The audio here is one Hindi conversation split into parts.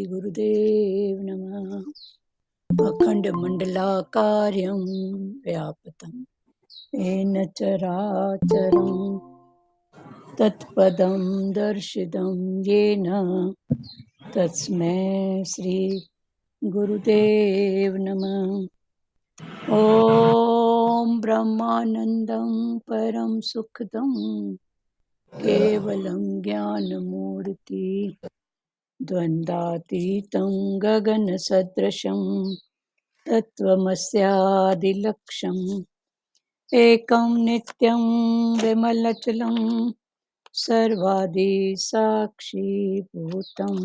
गुरुदेव नमः। अखण्डमण्डलाकारं व्याप्तं येन चराचरं तत्पदं दर्शितं येन तस्मै श्री गुरुदेव नमः। ॐ ब्रह्मानन्दं परं सुखदं केवलं ज्ञानमूर्ति द्वन्द्वातीतं गगनसदृशं तत्त्वमस्यादिलक्ष्यम् एकं नित्यं विमलचलं सर्वादिसाक्षिभूतं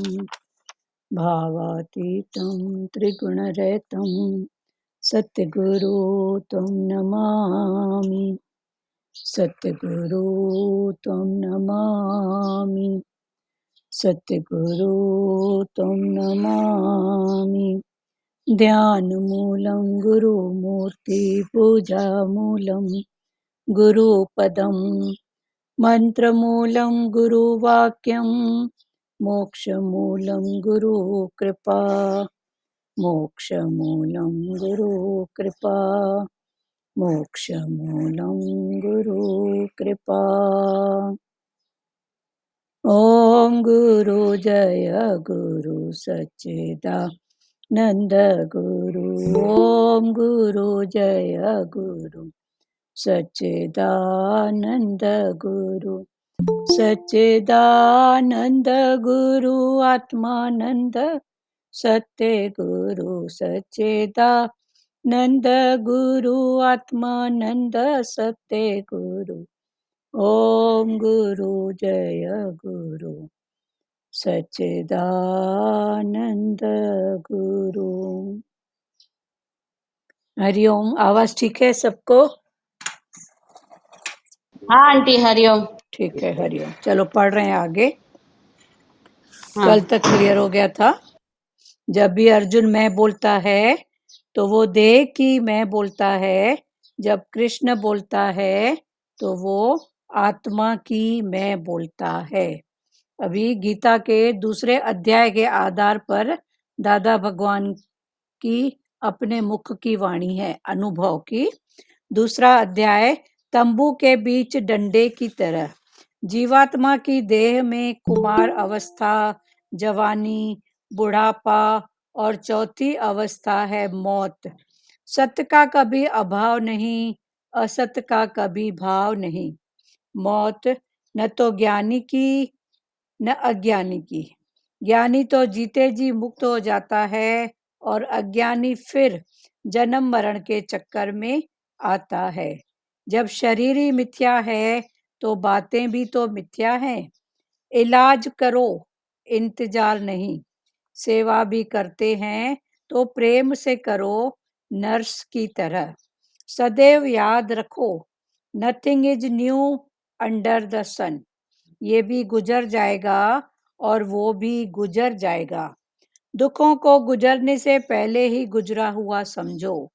भावातीतं त्रिगुणरहितं सद्गुरु त्वं नमामि। सद्गुरु त्वं नमामि। सद्गुरु त्वं नमामि। ध्यानमूलं गुरुमूर्ति पूजामूलं गुरुपदं मन्त्रमूलं गुरुवाक्यं मोक्षमूलं गुरुकृपा। मोक्षमूलं गुरुकृपा। मोक्षमूलं गुरुकृपा। ॐ गुरु जय गुरु सच्चिदानन्द गुरु। ॐ गुरु जय गुरु सच्चिदानन्द गुरु। सच्चिदानन्द गुरु आत्मानन्द सत्य गुरु। सच्चिदानन्द गुरु आत्मानन्द सत्य गुरु। ॐ गुरु जय गुरु सच्चिदानंद गुरु। हरिओम। आवाज ठीक है सबको? हाँ आंटी हरिओम। ठीक है, हरिओम। चलो पढ़ रहे हैं आगे। हाँ कल तक क्लियर हो गया था। जब भी अर्जुन मैं बोलता है तो वो देह की मैं बोलता है। जब कृष्ण बोलता है तो वो आत्मा की मैं बोलता है। अभी गीता के दूसरे अध्याय के आधार पर दादा भगवान की अपने मुख की वाणी है, अनुभव की। दूसरा अध्याय तंबू के बीच डंडे की तरह। जीवात्मा की देह में कुमार अवस्था, जवानी, बुढ़ापा और चौथी अवस्था है मौत। सत्य का कभी अभाव नहीं, असत्य का कभी भाव नहीं। मौत न तो ज्ञानी की न अज्ञानी की। ज्ञानी तो जीते जी मुक्त हो जाता है और अज्ञानी फिर जन्म मरण के चक्कर में आता है। जब शरीर ही मिथ्या है तो बातें भी तो मिथ्या हैं। इलाज करो, इंतजार नहीं। सेवा भी करते हैं तो प्रेम से करो, नर्स की तरह। सदैव याद रखो, nothing is new under the sun. ये भी गुजर जाएगा और वो भी गुजर जाएगा। दुखों को गुजरने से पहले ही गुजरा हुआ समझो।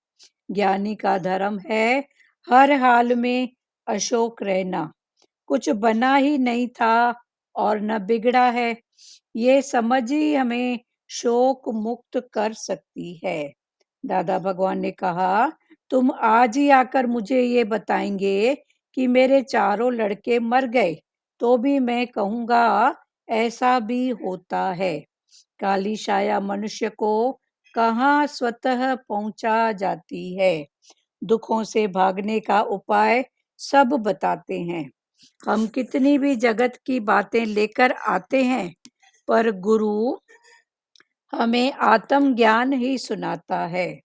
ज्ञानी का धर्म है हर हाल में अशोक रहना। कुछ बना ही नहीं था और न बिगड़ा है। ये समझ ही हमें शोक मुक्त कर सकती है। दादा भगवान ने कहा, तुम आज ही आकर मुझे ये बताएंगे कि मेरे चारों लड़के मर गए तो भी मैं कहूँगा ऐसा भी होता है। काली छाया मनुष्य को कहाँ स्वतः पहुंचा जाती है। दुखों से भागने का उपाय सब बताते हैं। हम कितनी भी जगत की बातें लेकर आते हैं पर गुरु हमें आत्म ज्ञान ही सुनाता है।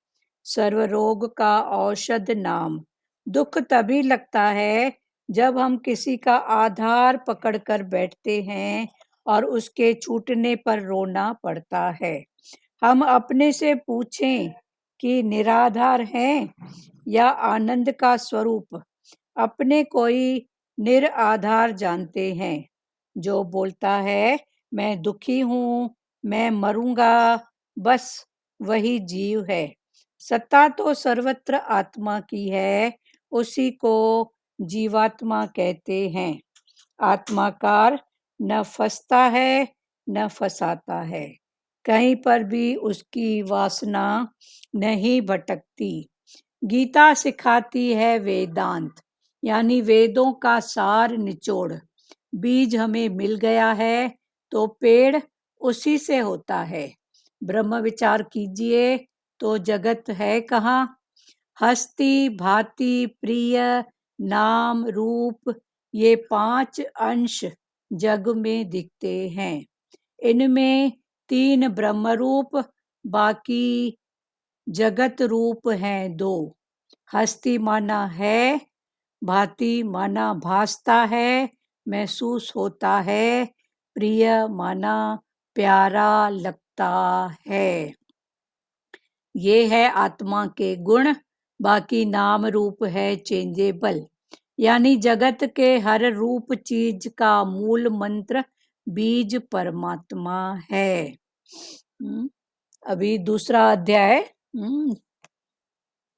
सर्व रोग का औषध नाम। दुख तभी लगता है जब हम किसी का आधार पकड़कर बैठते हैं और उसके छूटने पर रोना पड़ता है। हम अपने से पूछें कि निराधार हैं या आनंद का स्वरूप। अपने कोई निराधार जानते हैं। जो बोलता है मैं दुखी हूँ, मैं मरूंगा, बस वही जीव है। सत्ता तो सर्वत्र आत्मा की है, उसी को जीवात्मा कहते हैं। आत्माकार न फंसता है न फंसाता है। कहीं पर भी उसकी वासना नहीं भटकती। गीता सिखाती है वेदांत, यानी वेदों का सार निचोड़। बीज हमें मिल गया है तो पेड़ उसी से होता है। ब्रह्म विचार कीजिए तो जगत है कहाँ? हस्ती, भांति, प्रिय, नाम, रूप, ये 5 अंश जग में दिखते हैं। इनमें 3 ब्रह्म रूप, बाकी जगत रूप हैं 2। हस्ती माना है, भांति माना भासता है, महसूस होता है, प्रिय माना प्यारा लगता है। ये है आत्मा के गुण। बाकी नाम रूप है चेंजेबल, यानी जगत के हर रूप चीज का मूल मंत्र बीज परमात्मा है। अभी दूसरा अध्याय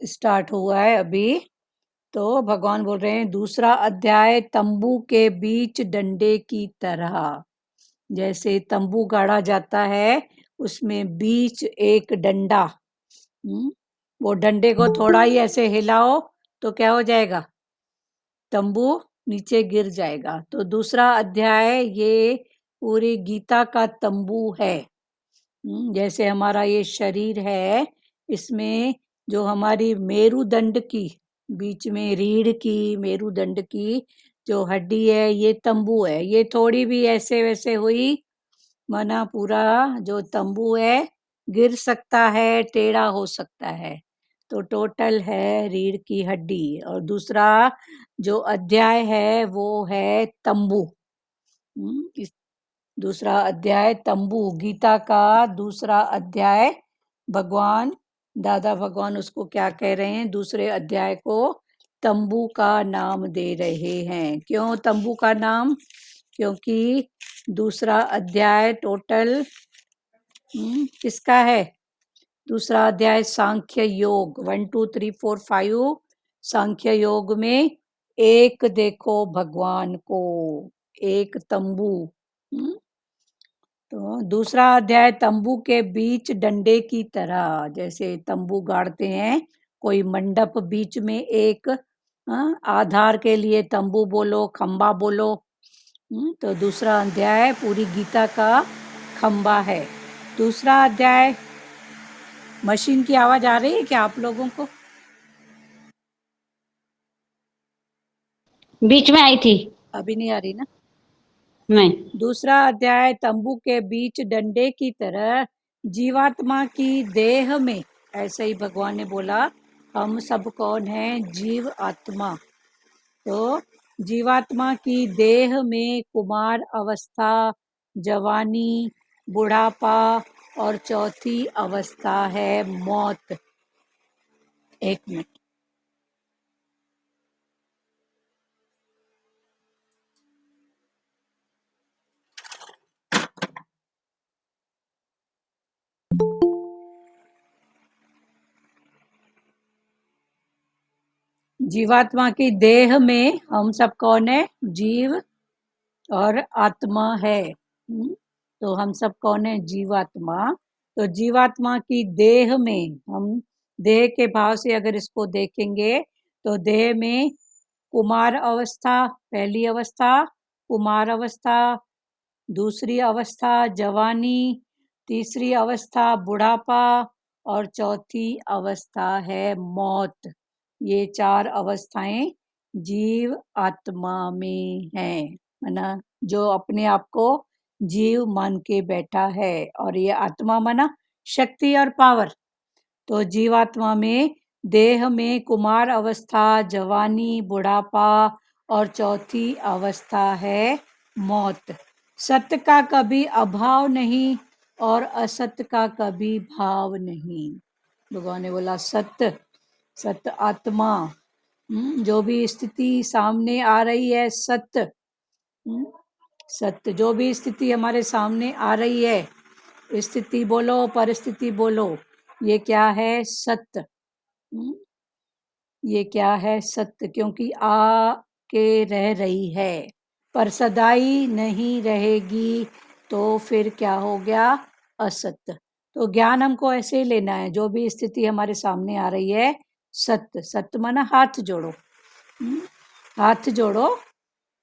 स्टार्ट हुआ है अभी। तो भगवान बोल रहे हैं दूसरा अध्याय, तंबू के बीच डंडे की तरह। जैसे तंबू गाड़ा जाता है, उसमें बीच एक डंडा, वो डंडे को थोड़ा ही ऐसे हिलाओ तो क्या हो जाएगा? तंबू नीचे गिर जाएगा। तो दूसरा अध्याय ये पूरी गीता का तंबू है। जैसे हमारा ये शरीर है, इसमें जो हमारी मेरुदंड की, बीच में रीढ़ की, मेरुदंड की जो हड्डी है, ये तंबू है। ये थोड़ी भी ऐसे वैसे हुई माना पूरा जो तंबू है गिर सकता है, टेढ़ा हो सकता है। तो टोटल है रीढ़ की हड्डी। और दूसरा जो अध्याय है वो है तंबू। इस दूसरा अध्याय तंबू, गीता का दूसरा अध्याय। भगवान, दादा भगवान उसको क्या कह रहे हैं? दूसरे अध्याय को तंबू का नाम दे रहे हैं। क्यों तंबू का नाम? क्योंकि दूसरा अध्याय टोटल किसका है? दूसरा अध्याय सांख्य योग, 1 2 3 4 5 सांख्य योग में एक देखो भगवान को, एक तंबू। तो दूसरा अध्याय तंबू के बीच डंडे की तरह। जैसे तंबू गाड़ते हैं, कोई मंडप बीच में एक आधार के लिए तंबू बोलो, खंबा बोलो। तो दूसरा अध्याय पूरी गीता का खंबा है। दूसरा अध्याय, मशीन की आवाज आ रही है क्या आप लोगों को? बीच में आई थी। अभी नहीं आ रही ना? नहीं। दूसरा अध्याय तंबू के बीच डंडे की तरह जीवात्मा की देह में। ऐसे ही भगवान ने बोला, हम सब कौन हैं? जीव आत्मा। तो जीवात्मा की देह में कुमार अवस्था, जवानी, बुढ़ापा और चौथी अवस्था है मौत। एक मिनट। जीवात्मा की देह में हम सब कौन है? जीव और आत्मा है। तो हम सब कौन है? जीवात्मा। तो जीवात्मा की देह में, हम देह के भाव से अगर इसको देखेंगे तो देह में कुमार अवस्था, पहली अवस्था कुमार अवस्था, दूसरी अवस्था जवानी, तीसरी अवस्था बुढ़ापा और चौथी अवस्था है मौत। ये 4 अवस्थाएं जीव आत्मा में हैं, है ना? जो अपने आप को जीव मान के बैठा है। और ये आत्मा माना शक्ति और पावर। तो जीवात्मा में देह में कुमार अवस्था, जवानी, बुढ़ापा और चौथी अवस्था है मौत। सत्य का कभी अभाव नहीं और असत्य का कभी भाव नहीं। भगवान ने बोला सत्य, सत्य आत्मा। जो भी स्थिति सामने आ रही है सत्य, सत्य जो भी स्थिति हमारे सामने आ रही है, स्थिति बोलो परिस्थिति बोलो, ये क्या है? सत्य। ये क्या है? सत्य। क्योंकि आ के रह रही है पर सदाई नहीं रहेगी। तो फिर क्या हो गया? असत। तो ज्ञान हमको ऐसे ही लेना है, जो भी स्थिति हमारे सामने आ रही है, सत्य। सत्य माना हाथ जोड़ो, हाथ जोड़ो,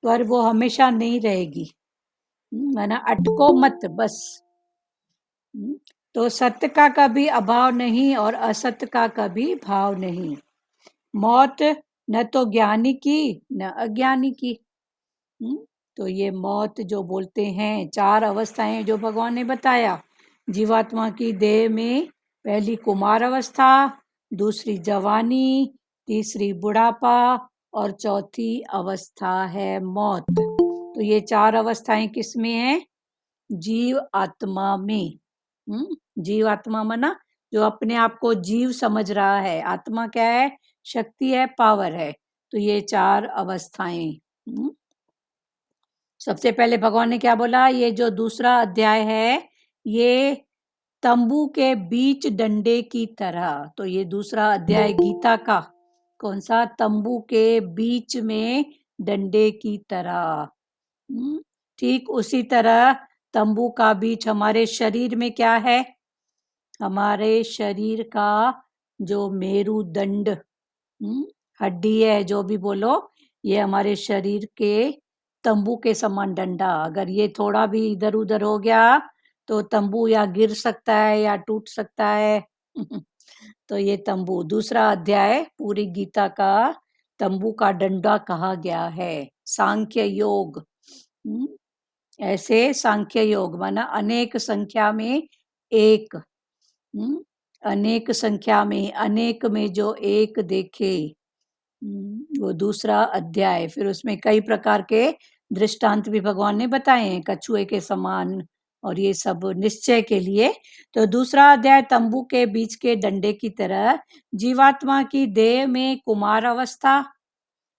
पर वो हमेशा नहीं रहेगी। माना अटको मत बस। तो सत्य का कभी अभाव नहीं और असत्य का कभी भाव नहीं। मौत न तो ज्ञानी की न अज्ञानी की। तो ये मौत जो बोलते हैं, चार अवस्थाएं जो भगवान ने बताया जीवात्मा की देह में। पहली कुमार अवस्था, दूसरी जवानी, तीसरी बुढ़ापा और चौथी अवस्था है मौत। तो ये चार अवस्थाएं किस में है? जीव आत्मा में। जीव आत्मा माना जो अपने आप को जीव समझ रहा है। आत्मा क्या है? शक्ति है, पावर है। तो ये चार अवस्थाएं। सबसे पहले भगवान ने क्या बोला? ये जो दूसरा अध्याय है, ये तंबू के बीच डंडे की तरह। तो ये दूसरा अध्याय गीता का कौन सा? तंबू के बीच में डंडे की तरह। ठीक उसी तरह तंबू का बीच हमारे शरीर में क्या है? हमारे शरीर का जो मेरुदंड, हड्डी है, जो भी बोलो, ये हमारे शरीर के तंबू के समान डंडा। अगर ये थोड़ा भी इधर उधर हो गया तो तंबू या गिर सकता है या टूट सकता है। तो ये तंबू, दूसरा अध्याय पूरी गीता का तंबू का डंडा कहा गया है। सांख्य योग, ऐसे सांख्य योग माना अनेक संख्या में एक। अनेक संख्या में, अनेक में जो एक देखे, वो दूसरा अध्याय। फिर उसमें कई प्रकार के दृष्टांत भी भगवान ने बताए हैं, कछुए के समान और ये सब निश्चय के लिए। तो दूसरा अध्याय तंबू के बीच के डंडे की तरह जीवात्मा की देह में कुमार अवस्था।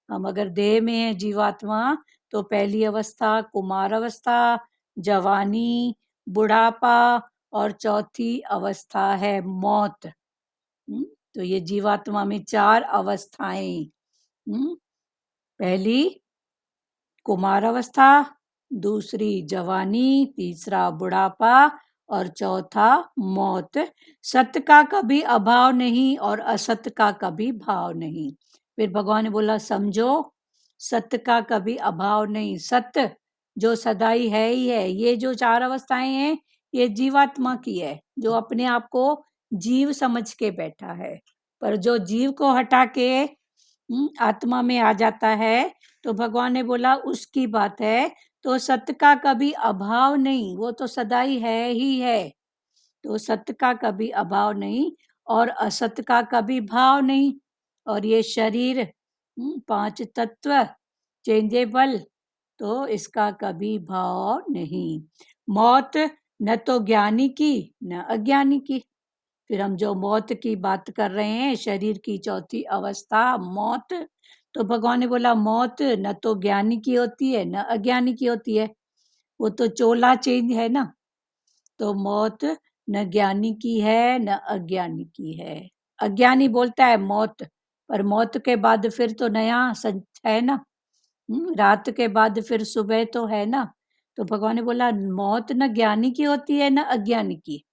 हम अगर देह में है जीवात्मा, तो पहली अवस्था कुमार अवस्था, जवानी, बुढ़ापा और चौथी अवस्था है मौत। तो ये जीवात्मा में चार अवस्थाएं। पहली कुमार अवस्था, दूसरी जवानी, तीसरा बुढ़ापा और चौथा मौत। सत्य का कभी अभाव नहीं और असत्य का कभी भाव नहीं। फिर भगवान ने बोला समझो, सत्य का कभी अभाव नहीं। सत्य जो सदाई है ही है। ये जो चार अवस्थाएं हैं, ये जीवात्मा की है, जो अपने आप को जीव समझ के बैठा है। पर जो जीव को हटा के आत्मा में आ जाता है, तो भगवान ने बोला उसकी बात है। तो सत्य का कभी अभाव नहीं, वो तो सदाई है ही है। तो सत्य का कभी अभाव नहीं और असत्य का कभी भाव नहीं। और ये शरीर, पांच तत्व चेंजेबल, तो इसका कभी भाव नहीं। मौत न तो ज्ञानी की न अज्ञानी की। फिर हम जो मौत की बात कर रहे हैं, शरीर की चौथी अवस्था मौत, तो भगवान ने बोला मौत न तो ज्ञानी की होती है न अज्ञानी की होती है। वो तो चोला चेंज है ना। तो मौत न ज्ञानी की है न अज्ञानी की है। अज्ञानी बोलता है मौत, पर मौत के बाद फिर तो नया है ना। रात के बाद फिर सुबह तो है ना। तो भगवान ने बोला मौत न ज्ञानी की होती है न अज्ञानी की।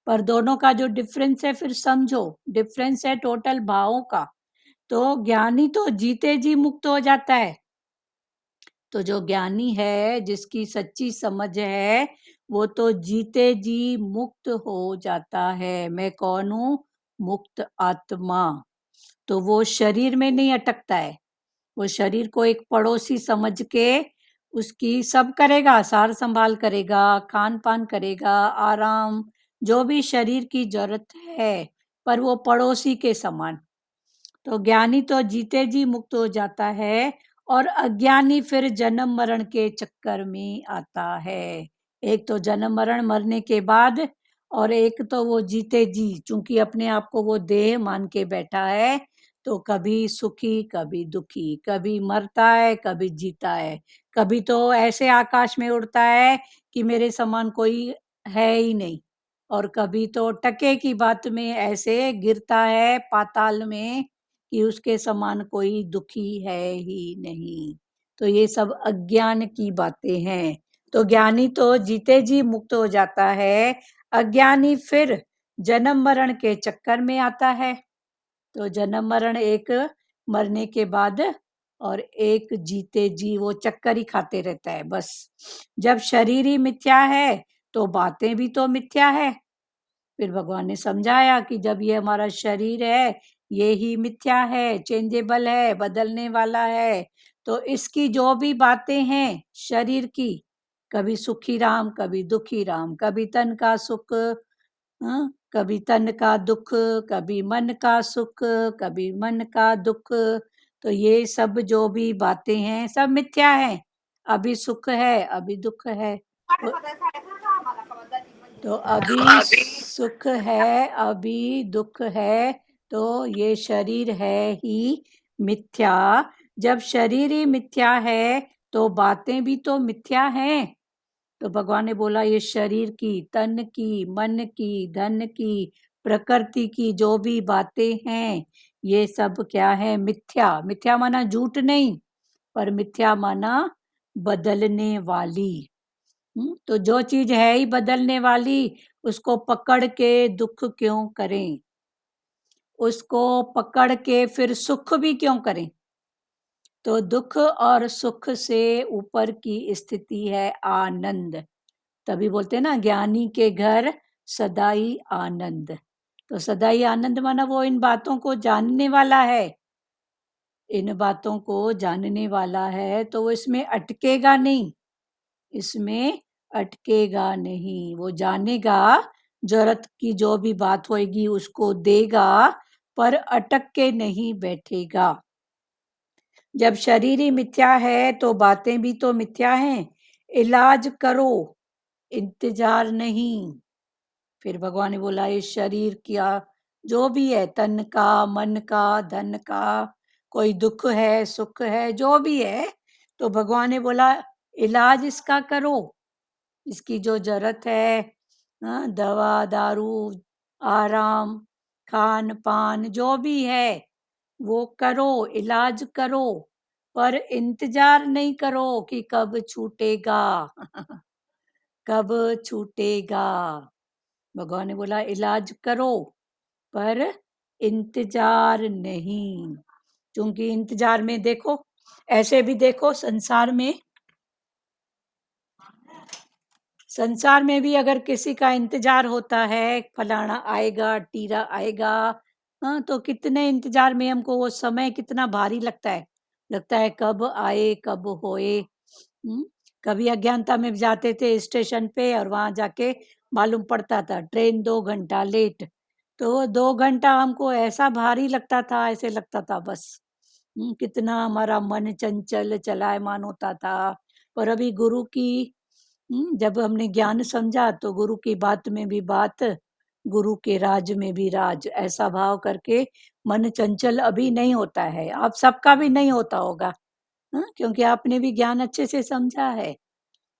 पर दोनों का जो डिफरेंस है, फिर समझो, डिफरेंस है टोटल भावों का। तो ज्ञानी तो जीते जी मुक्त हो जाता है। तो जो ज्ञानी है, जिसकी सच्ची समझ है, वो तो जीते जी मुक्त हो जाता है। मैं कौन हूँ? मुक्त आत्मा। तो वो शरीर में नहीं अटकता है। वो शरीर को एक पड़ोसी समझ के उसकी सब करेगा, सार संभाल करेगा, खान पान करेगा, आराम, जो भी शरीर की जरूरत है, पर वो पड़ोसी के समान। तो ज्ञानी तो जीते जी मुक्त हो जाता है और अज्ञानी फिर जन्म मरण के चक्कर में आता है। एक तो जन्म मरण, मरने के बाद, और एक तो वो जीते जी, चूंकि अपने आप को वो देह मान के बैठा है, तो कभी सुखी कभी दुखी, कभी मरता है कभी जीता है। कभी तो ऐसे आकाश में उड़ता है कि मेरे समान कोई है ही नहीं, और कभी तो टके की बात में ऐसे गिरता है पाताल में कि उसके समान कोई दुखी है ही नहीं। तो ये सब अज्ञान की बातें हैं। तो ज्ञानी तो जीते जी मुक्त हो जाता है, अज्ञानी फिर जन्म मरण के चक्कर में आता है। तो जन्म मरण, एक मरने के बाद और एक जीते जी, वो चक्कर ही खाते रहता है बस। जब शरीर ही मिथ्या है तो बातें भी तो मिथ्या है। फिर भगवान ने समझाया कि जब ये हमारा शरीर है, ये ही मिथ्या है, चेंजेबल है, बदलने वाला है, तो इसकी जो भी बातें हैं शरीर की, कभी सुखी राम, कभी दुखी राम, कभी तन का सुख, कभी तन का दुख, कभी मन का सुख, कभी मन का दुख, तो ये सब जो भी बातें हैं सब मिथ्या है। अभी सुख है, अभी दुख है। तो अभी सुख है, अभी दुख है, तो ये शरीर है ही मिथ्या। जब शरीर ही मिथ्या है तो बातें भी तो मिथ्या हैं। तो भगवान ने बोला ये शरीर की, तन की, मन की, धन की, प्रकृति की जो भी बातें हैं, ये सब क्या है? मिथ्या। मिथ्या माना झूठ नहीं, पर मिथ्या माना बदलने वाली। तो जो चीज है ही बदलने वाली, उसको पकड़ के दुख क्यों करें? उसको पकड़ के फिर सुख भी क्यों करें? तो दुख और सुख से ऊपर की स्थिति है आनंद। तभी बोलते हैं ना, ज्ञानी के घर सदाई आनंद। तो सदाई आनंद माना वो इन बातों को जानने वाला है। इन बातों को जानने वाला है तो वो इसमें अटकेगा नहीं, इसमें अटकेगा नहीं। वो जानेगा, जरूरत की जो भी बात होगी उसको देगा, पर अटक के नहीं बैठेगा। जब शरीर ही मिथ्या है तो बातें भी तो मिथ्या हैं। इलाज करो, इंतजार नहीं। फिर भगवान ने बोला ये शरीर क्या जो भी है, तन का, मन का, धन का, कोई दुख है, सुख है, जो भी है, तो भगवान ने बोला इलाज इसका करो। इसकी जो जरूरत है, दवा दारू, आराम, खान पान, जो भी है वो करो, इलाज करो, पर इंतजार नहीं करो कि कब छूटेगा। कब छूटेगा। भगवान ने बोला इलाज करो, पर इंतजार नहीं। क्योंकि इंतजार में देखो, ऐसे भी देखो संसार में भी अगर किसी का इंतजार होता है, फलाना आएगा, टीरा आएगा, तो कितने इंतजार में हमको वो समय कितना भारी लगता है कब आए, कब होए। कभी अज्ञानता में जाते थे स्टेशन पे और वहां जाके मालूम पड़ता था ट्रेन 2 घंटा लेट, तो वो 2 घंटा हमको ऐसा भारी लगता था, ऐसे लगता था बस। कितना हमारा मन चंचल चलायमान होता था। पर अभी गुरु की, जब हमने ज्ञान समझा तो गुरु की बात में भी बात, गुरु के राज में भी राज, ऐसा भाव करके मन चंचल अभी नहीं होता है। आप सबका भी नहीं होता होगा, क्योंकि आपने भी ज्ञान अच्छे से समझा है।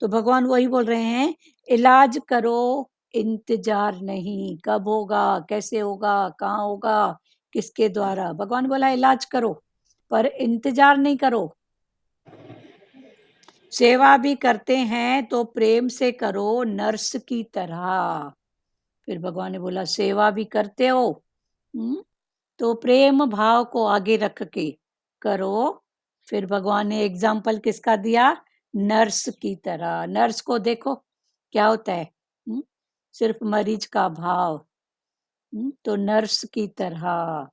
तो भगवान वही बोल रहे हैं, इलाज करो, इंतजार नहीं। कब होगा, कैसे होगा, कहाँ होगा, किसके द्वारा? भगवान बोला इलाज करो, पर इंतजार नहीं करो। सेवा भी करते हैं तो प्रेम से करो, नर्स की तरह। फिर भगवान ने बोला सेवा भी करते हो, तो प्रेम भाव को आगे रख के करो। फिर भगवान ने एग्जाम्पल किसका दिया? नर्स की तरह। नर्स को देखो क्या होता है, सिर्फ मरीज का भाव। तो नर्स की तरह,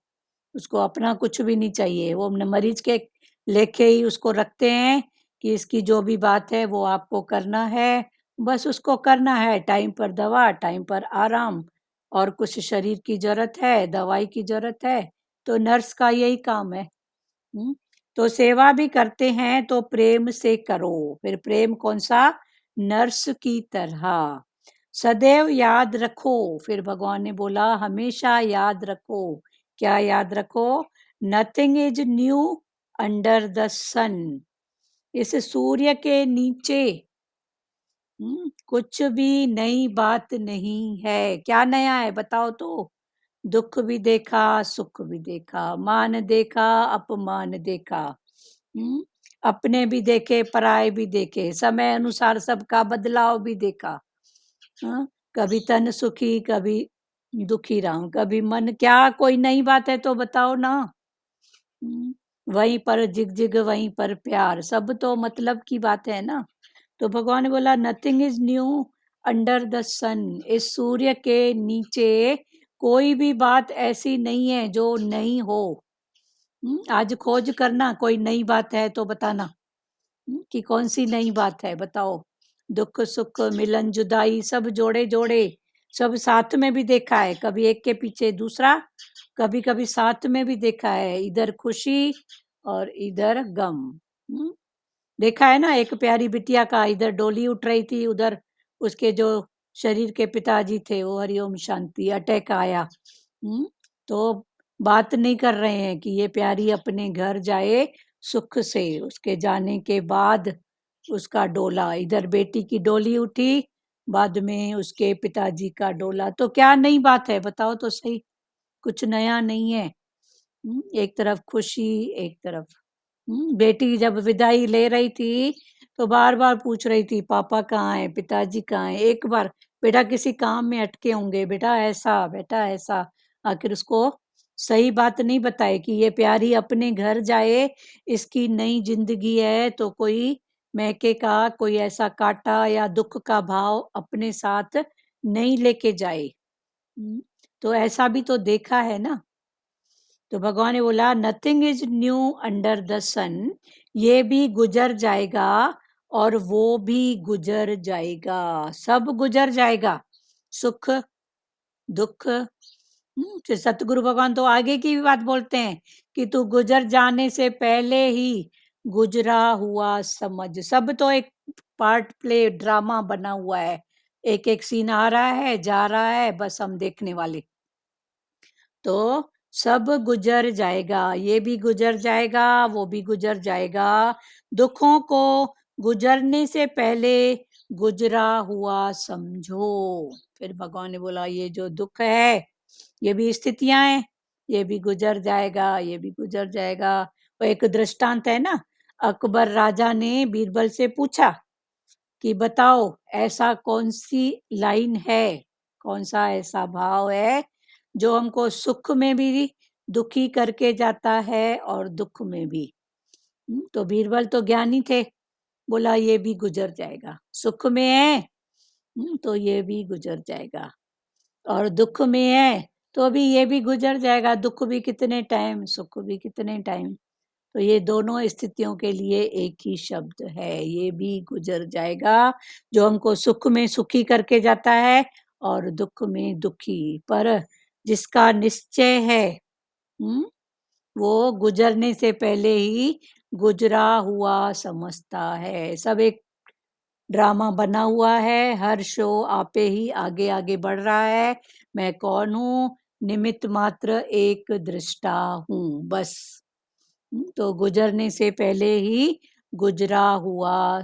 उसको अपना कुछ भी नहीं चाहिए, वो मरीज के लेके ही उसको रखते हैं कि इसकी जो भी बात है वो आपको करना है, बस उसको करना है। टाइम पर दवा, टाइम पर आराम, और कुछ शरीर की जरूरत है, दवाई की जरूरत है, तो नर्स का यही काम है। तो सेवा भी करते हैं तो प्रेम से करो। फिर प्रेम कौन सा? नर्स की तरह। सदैव याद रखो। फिर भगवान ने बोला हमेशा याद रखो। क्या याद रखो? Nothing is new under the sun. इस सूर्य के नीचे कुछ भी नई बात नहीं है। क्या नया है बताओ तो? दुख भी देखा, सुख भी देखा, मान देखा, अपमान देखा, अपने भी देखे, पराए भी देखे, समय अनुसार सबका बदलाव भी देखा। कभी तन सुखी, कभी दुखी राम, कभी मन, क्या कोई नई बात है तो बताओ ना। वहीं पर जिग वहीं पर प्यार, सब तो मतलब की बात है ना। तो भगवान ने बोला nothing is new under the sun, इस सूर्य के नीचे कोई भी बात ऐसी नहीं है जो नहीं हो। आज खोज करना, कोई नई बात है तो बताना कि कौन सी नई बात है, बताओ। दुख सुख मिलन जुदाई सब जोड़े जोड़े, सब साथ में भी देखा है, कभी एक के पीछे दूसरा, कभी कभी साथ में भी देखा है, इधर खुशी और इधर गम। देखा है ना, एक प्यारी बिटिया का इधर डोली उठ रही थी, उधर उसके जो शरीर के पिताजी थे वो हरिओम शांति अटैक आया। तो बात नहीं कर रहे हैं कि ये प्यारी अपने घर जाए सुख से, उसके जाने के बाद उसका डोला, इधर बेटी की डोली उठी, बाद में उसके पिताजी का डोला। तो क्या नई बात है, बताओ तो सही। कुछ नया नहीं है। एक तरफ खुशी, एक तरफ बेटी जब विदाई ले रही थी तो बार बार पूछ रही थी पापा कहाँ है, पिताजी कहाँ है। एक बार बेटा किसी काम में अटके होंगे, बेटा ऐसा, बेटा ऐसा। आखिर उसको सही बात नहीं बताए कि ये प्यारी अपने घर जाए, इसकी नई जिंदगी है, तो कोई मैके का कोई ऐसा कांटा या दुख का भाव अपने साथ नहीं लेके जाए। तो ऐसा भी तो देखा है ना। तो भगवान ने बोला nothing is new under the sun, ये भी गुजर जाएगा और वो भी गुजर जाएगा, सब गुजर जाएगा, सुख दुख। फिर सतगुरु भगवान तो आगे की भी बात बोलते हैं कि तू गुजर जाने से पहले ही गुजरा हुआ समझ। सब तो एक पार्ट प्ले ड्रामा बना हुआ है, एक एक सीन आ रहा है जा रहा है, बस हम देखने वाले। तो सब गुजर जाएगा, ये भी गुजर जाएगा, वो भी गुजर जाएगा। दुखों को गुजरने से पहले गुजरा हुआ समझो। फिर भगवान ने बोला ये जो दुख है ये भी स्थितियां हैं, ये भी गुजर जाएगा, ये भी गुजर जाएगा। वो एक दृष्टांत है ना, अकबर राजा ने बीरबल से पूछा कि बताओ ऐसा कौन सी लाइन है, कौन सा ऐसा भाव है जो हमको सुख में भी दुखी करके जाता है और दुख में भी। तो बीरबल तो ज्ञानी थे, बोला ये भी गुजर जाएगा, सुख में है तो ये भी गुजर जाएगा, और दुख में है तो भी ये भी गुजर जाएगा। दुख भी कितने टाइम, सुख भी कितने टाइम। तो ये दोनों स्थितियों के लिए एक ही शब्द है, ये भी गुजर जाएगा, जो हमको सुख में सुखी करके जाता है और दुख में दुखी। पर जिसका निश्चय है वो गुजरने से पहले ही गुजरा हुआ समझता है। सब एक ड्रामा बना हुआ है, हर शो आपे ही आगे आगे बढ़ रहा है। मैं कौन हूँ, निमित्त मात्र एक दृष्टा हूँ बस। तो गुजरने से पहले ही गुजरा हुआ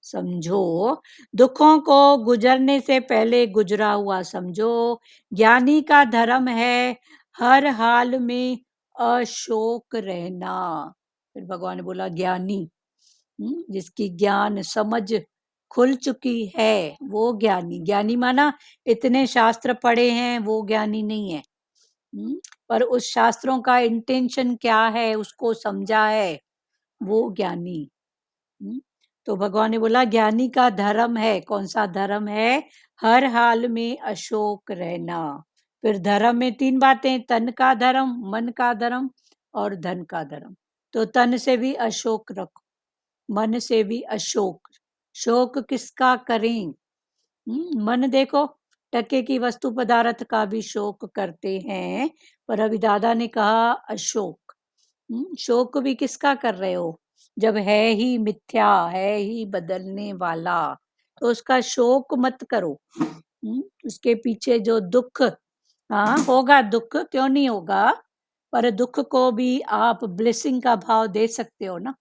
समझो, दुखों को गुजरने से पहले गुजरा हुआ समझो। ज्ञानी का धर्म है हर हाल में अशोक रहना। फिर भगवान ने बोला ज्ञानी, जिसकी ज्ञान समझ खुल चुकी है वो ज्ञानी। ज्ञानी माना इतने शास्त्र पढ़े हैं वो ज्ञानी नहीं है, पर उस शास्त्रों का इंटेंशन क्या है उसको समझा है, वो ज्ञानी। तो भगवान ने बोला ज्ञानी का धर्म है, कौन सा धर्म है, हर हाल में अशोक रहना। फिर धर्म में तीन बातें, तन का धर्म, मन का धर्म और धन का धर्म। तो तन से भी अशोक रखो, मन से भी अशोक। शोक किसका करें? मन देखो, टके की वस्तु पदार्थ का भी शोक करते हैं, पर अभी दादा ने कहा अशोक। शोक भी किसका कर रहे हो, जब है ही मिथ्या, है ही बदलने वाला, तो उसका शोक मत करो। उसके पीछे जो दुख, हाँ होगा दुख, क्यों नहीं होगा, पर दुख को भी आप ब्लेसिंग का भाव दे सकते हो ना।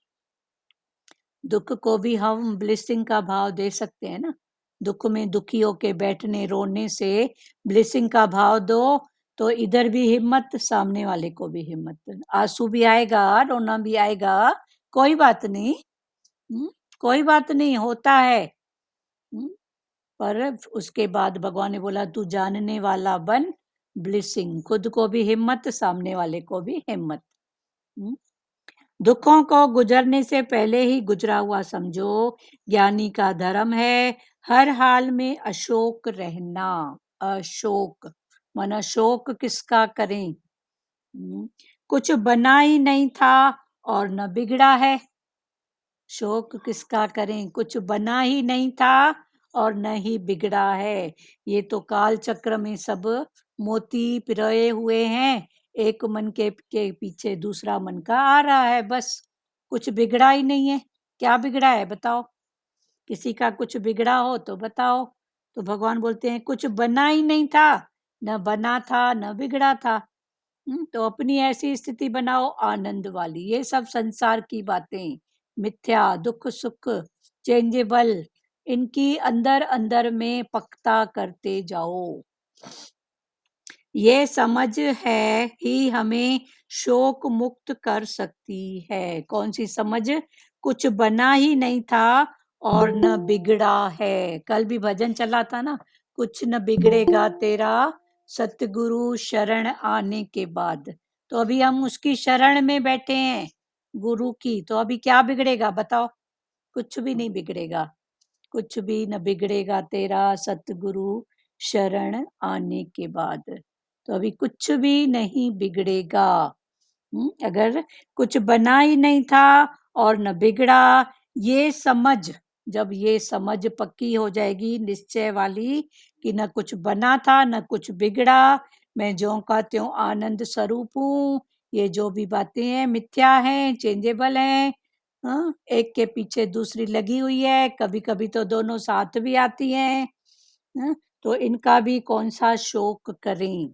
दुख को भी हम ब्लेसिंग का भाव दे सकते हैं ना। दुख में दुखी होके बैठने रोने से ब्लेसिंग का भाव दो, तो इधर भी हिम्मत, सामने वाले को भी हिम्मत। आंसू भी आएगा, रोना भी आएगा, कोई बात नहीं, कोई बात नहीं, होता है। हम्म, पर उसके बाद भगवान ने बोला तू जानने वाला बन, ब्लिसिंग, खुद को भी हिम्मत, सामने वाले को भी हिम्मत। दुखों को गुजरने से पहले ही गुजरा हुआ समझो, ज्ञानी का धर्म है हर हाल में अशोक रहना। अशोक माना शोक किसका करें? कुछ बना ही नहीं था और न बिगड़ा है। शोक किसका करें? कुछ बना ही नहीं था और न ही बिगड़ा है। ये तो काल चक्र में सब मोती पिरोए हुए हैं, एक मन के पीछे दूसरा मन का आ रहा है, बस कुछ बिगड़ा ही नहीं है। क्या बिगड़ा है बताओ? किसी का कुछ बिगड़ा हो तो बताओ। तो भगवान बोलते हैं कुछ बना ही नहीं था, न बना था न बिगड़ा था। तो अपनी ऐसी स्थिति बनाओ आनंद वाली। ये सब संसार की बातें मिथ्या, दुख सुख, चेंजेबल, इनकी अंदर अंदर में पक्ता करते जाओ। ये समझ है ही हमें शोक मुक्त कर सकती है। कौन सी समझ? कुछ बना ही नहीं था और न बिगड़ा है। कल भी भजन चला था ना, कुछ न बिगड़ेगा तेरा सतगुरु शरण आने के बाद। तो अभी हम उसकी शरण में बैठे हैं, गुरु की, तो अभी क्या बिगड़ेगा बताओ? कुछ भी नहीं बिगड़ेगा, कुछ भी न बिगड़ेगा तेरा सतगुरु शरण आने के बाद। तो अभी कुछ भी नहीं बिगड़ेगा। अगर कुछ बना ही नहीं था और न बिगड़ा, ये समझ, जब ये समझ पक्की हो जाएगी निश्चय वाली कि न कुछ बना था न कुछ बिगड़ा, मैं ज्यों का त्यों आनंद स्वरूप हूँ, ये जो भी बातें हैं मिथ्या हैं, चेंजेबल हैं, हाँ, एक के पीछे दूसरी लगी हुई है, कभी कभी तो दोनों साथ भी आती हैं, हाँ, तो इनका भी कौन सा शोक करें?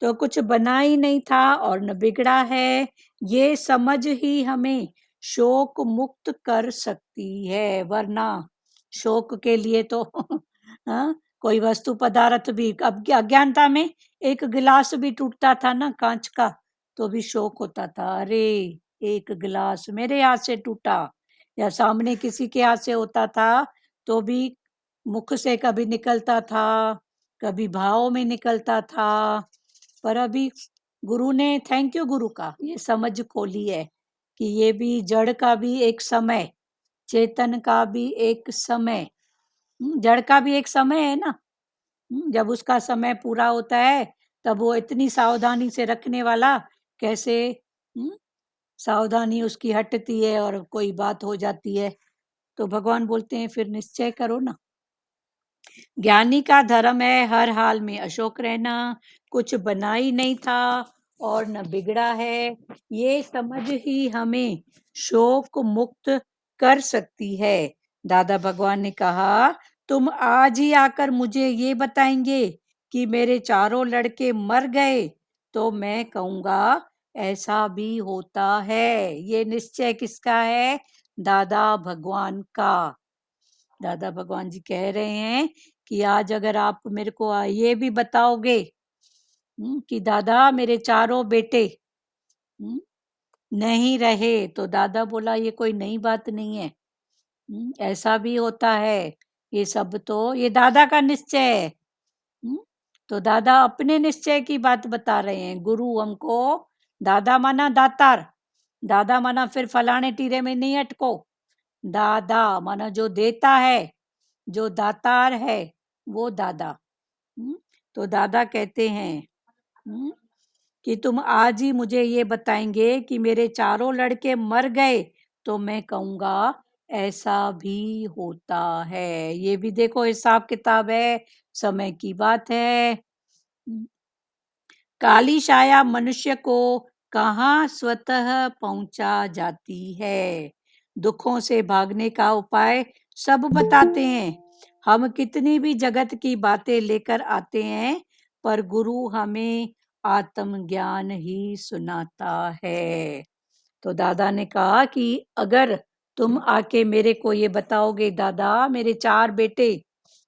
तो कुछ बना ही नहीं था और न बिगड़ा है, ये समझ ही हमें शोक मुक्त कर सकती है। वरना शोक के लिए तो हाँ, कोई वस्तु पदार्थ भी, अब अज्ञानता में एक गिलास भी टूटता था ना कांच का, तो भी शोक होता था, अरे एक गिलास मेरे हाथ से टूटा, या सामने किसी के हाथ से होता था तो भी मुख से कभी निकलता था, कभी भाव में निकलता था। पर अभी गुरु ने, थैंक यू गुरु का, ये समझ खोली है कि ये भी जड़ का भी एक समय, चेतन का भी एक समय, जड़ का भी एक समय है ना। जब उसका समय पूरा होता है तब वो इतनी सावधानी से रखने वाला कैसे, सावधानी उसकी हटती है और कोई बात हो जाती है। तो भगवान बोलते हैं फिर निश्चय करो ना। ज्ञानी का धर्म है हर हाल में अशोक रहना, कुछ बना ही नहीं था और न बिगड़ा है, ये समझ ही हमें शोक मुक्त कर सकती है। दादा भगवान ने कहा तुम आज ही आकर मुझे ये बताएंगे कि मेरे चारों लड़के मर गए तो मैं कहूंगा ऐसा भी होता है। ये निश्चय किसका है? दादा भगवान का। दादा भगवान जी कह रहे हैं कि आज अगर आप मेरे को ये भी बताओगे कि दादा मेरे चारों बेटे नहीं रहे, तो दादा बोला ये कोई नई बात नहीं है, ऐसा भी होता है। ये सब तो ये दादा का निश्चय है। तो दादा अपने निश्चय की बात बता रहे हैं। गुरु हमको, दादा माना दातार, दादा माना फिर फलाने टीरे में नहीं अटको, दादा माना जो देता है, जो दातार है, वो दादा। तो दादा कहते हैं कि तुम आज ही मुझे ये बताएंगे कि मेरे चारों लड़के मर गए तो मैं कहूंगा ऐसा भी होता है। ये भी देखो हिसाब किताब है, समय की बात है। काली छाया मनुष्य को कहाँ स्वतः पहुंचा जाती है। दुखों से भागने का उपाय सब बताते हैं। हम कितनी भी जगत की बातें लेकर आते हैं पर गुरु हमें आत्मज्ञान ही सुनाता है। तो दादा ने कहा कि अगर तुम आके मेरे को ये बताओगे दादा मेरे चार बेटे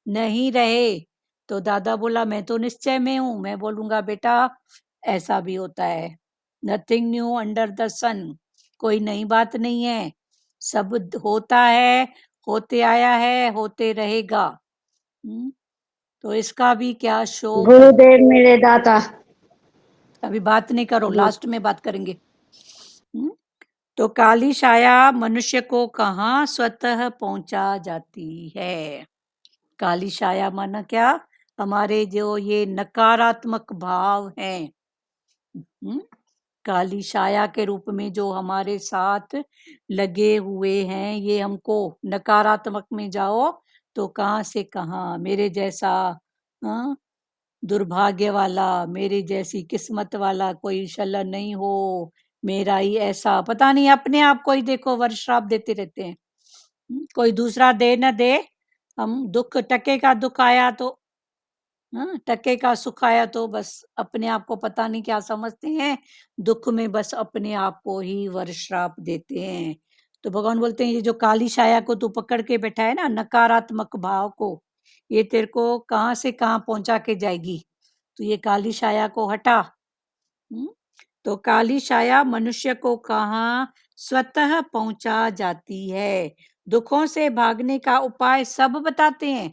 नहीं रहे, तो दादा बोला मैं तो निश्चय में हूं, मैं बोलूंगा बेटा ऐसा भी होता है। नथिंग न्यू अंडर द सन, कोई नई बात नहीं है, सब होता है होते आया है, होते रहेगा। तो इसका भी क्या शोक। गुरुदेव मेरे दाता। अभी बात नहीं करो, हाँ। लास्ट में बात करेंगे। तो काली छाया मनुष्य को कहाँ स्वतः पहुंचा जाती है। काली छाया माना क्या, हमारे जो ये नकारात्मक भाव हैं, काली छाया के रूप में जो हमारे साथ लगे हुए हैं, ये हमको नकारात्मक में जाओ तो कहाँ से कहाँ, मेरे जैसा दुर्भाग्य वाला, मेरी जैसी किस्मत वाला कोई शलन नहीं हो, मेरा ही ऐसा, पता नहीं अपने आप को ही देखो वर्ष श्राप देते रहते हैं। कोई दूसरा दे न दे, हम दुख, टके का दुख आया तो टके का सुख आया तो बस अपने आप को पता नहीं क्या समझते हैं, दुख में बस अपने आप को ही वर्ष श्राप देते हैं। तो भगवान बोलते हैं ये जो काली छाया को तू पकड़ के बैठा है ना, नकारात्मक भाव को, ये तेरे को कहाँ से कहाँ पहुंचा के जाएगी। तो ये काली छाया को हटा। तो काली छाया मनुष्य को कहाँ स्वतः पहुंचा जाती है। दुखों से भागने का उपाय सब बताते हैं,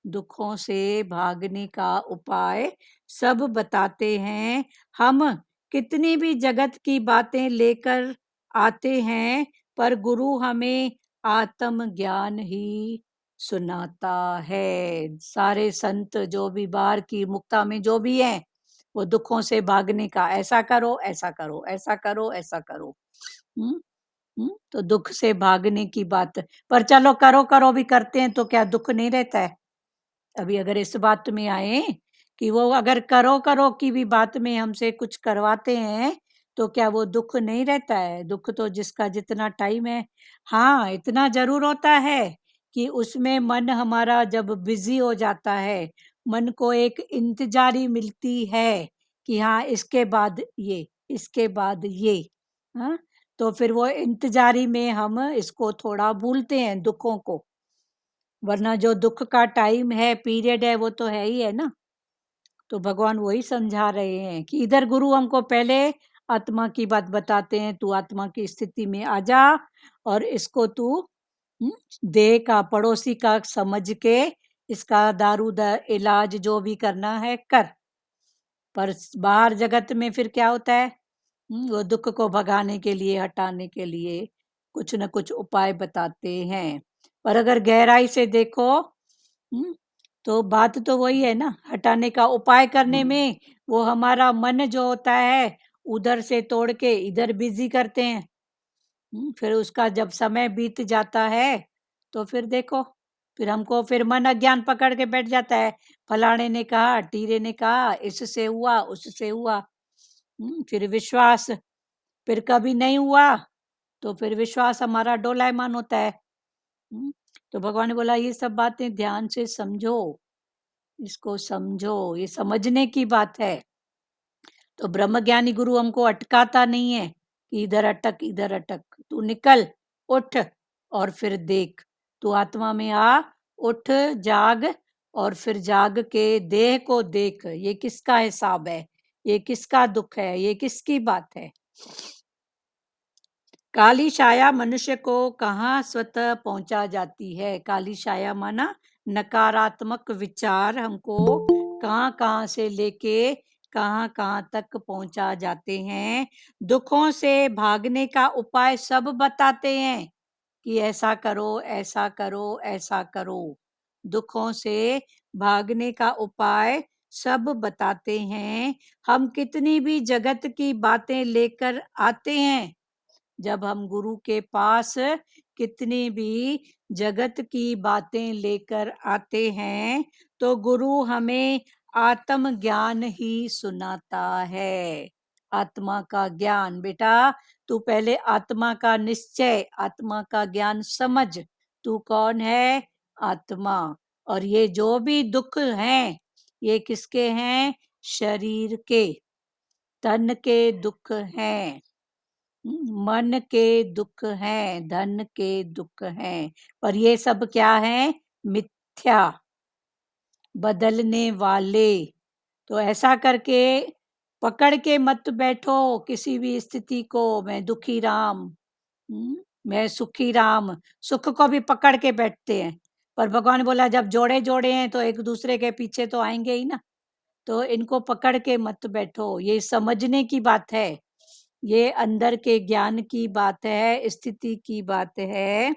दुखों से भागने का उपाय सब बताते हैं। हम कितनी भी जगत की बातें लेकर आते हैं, पर गुरु हमें आत्म ज्ञान ही सुनाता है। सारे संत जो भी बाहर की मुक्ता में जो भी हैं, वो दुखों से भागने का, ऐसा करो, ऐसा करो, ऐसा करो, ऐसा करो। तो दुख से भागने की बात, पर चलो करो करो भी करते हैं तो क्या दुख नहीं रहता है। अभी अगर इस बात में आए कि वो अगर करो करो की भी बात में हमसे कुछ करवाते हैं तो क्या वो दुख नहीं रहता है। दुख तो जिसका जितना टाइम है, हाँ इतना जरूर होता है कि उसमें मन हमारा जब बिजी हो जाता है, मन को एक इंतजारी मिलती है कि हाँ इसके बाद ये, इसके बाद ये, हाँ तो फिर वो इंतजारी में हम इसको थोड़ा भूलते हैं दुखों को, वरना जो दुख का टाइम है, पीरियड है, वो तो है ही है ना। तो भगवान वही समझा रहे हैं कि इधर गुरु हमको पहले आत्मा की बात बताते हैं, तू आत्मा की स्थिति में आ जा और इसको तू देह का, पड़ोसी का समझ के इसका दारू इलाज जो भी करना है कर। पर बाहर जगत में फिर क्या होता है, वो दुख को भगाने के लिए, हटाने के लिए कुछ न कुछ उपाय बताते हैं। पर अगर गहराई से देखो, तो बात तो वही है ना, हटाने का उपाय करने में वो हमारा मन जो होता है उधर से तोड़ के इधर बिजी करते हैं। फिर उसका जब समय बीत जाता है तो फिर देखो, फिर हमको फिर मन अज्ञान पकड़ के बैठ जाता है, फलाने ने कहा, टीरे ने कहा, इससे हुआ, उससे हुआ। फिर विश्वास, फिर कभी नहीं हुआ तो फिर विश्वास हमारा डोलायमान होता है। तो भगवान ने बोला ये सब बातें ध्यान से समझो, इसको समझो, ये समझने की बात है। तो ब्रह्मज्ञानी गुरु हमको अटकाता नहीं है कि इधर अटक, इधर अटक, तू निकल, उठ और फिर देख, तू आत्मा में आ, उठ, जाग और फिर जाग के देह को देख, ये किसका हिसाब है, ये किसका दुख है, ये किसकी बात है। काली छाया मनुष्य को कहाँ स्वतः पहुंचा जाती है। काली छाया माना नकारात्मक विचार हमको कहाँ कहाँ से लेके कहाँ कहाँ तक पहुंचा जाते हैं। दुखों से भागने का उपाय सब बताते हैं कि ऐसा करो, ऐसा करो, ऐसा करो। दुखों से भागने का उपाय सब बताते हैं। हम कितनी भी जगत की बातें लेकर आते हैं, जब हम गुरु के पास कितनी भी जगत की बातें लेकर आते हैं तो गुरु हमें आत्म ज्ञान ही सुनाता है। आत्मा का ज्ञान, बेटा तू पहले आत्मा का निश्चय, आत्मा का ज्ञान समझ, तू कौन है, आत्मा। और ये जो भी दुख हैं ये किसके हैं, शरीर के, तन के दुख हैं, मन के दुख हैं, धन के दुख हैं। पर ये सब क्या है, मिथ्या, बदलने वाले। तो ऐसा करके पकड़ के मत बैठो किसी भी स्थिति को, मैं दुखी राम, मैं सुखी राम, सुख को भी पकड़ के बैठते हैं, पर भगवान बोला जब जोड़े जोड़े हैं तो एक दूसरे के पीछे तो आएंगे ही ना, तो इनको पकड़ के मत बैठो। ये समझने की बात है, ये अंदर के ज्ञान की बात है, स्थिति की बात है।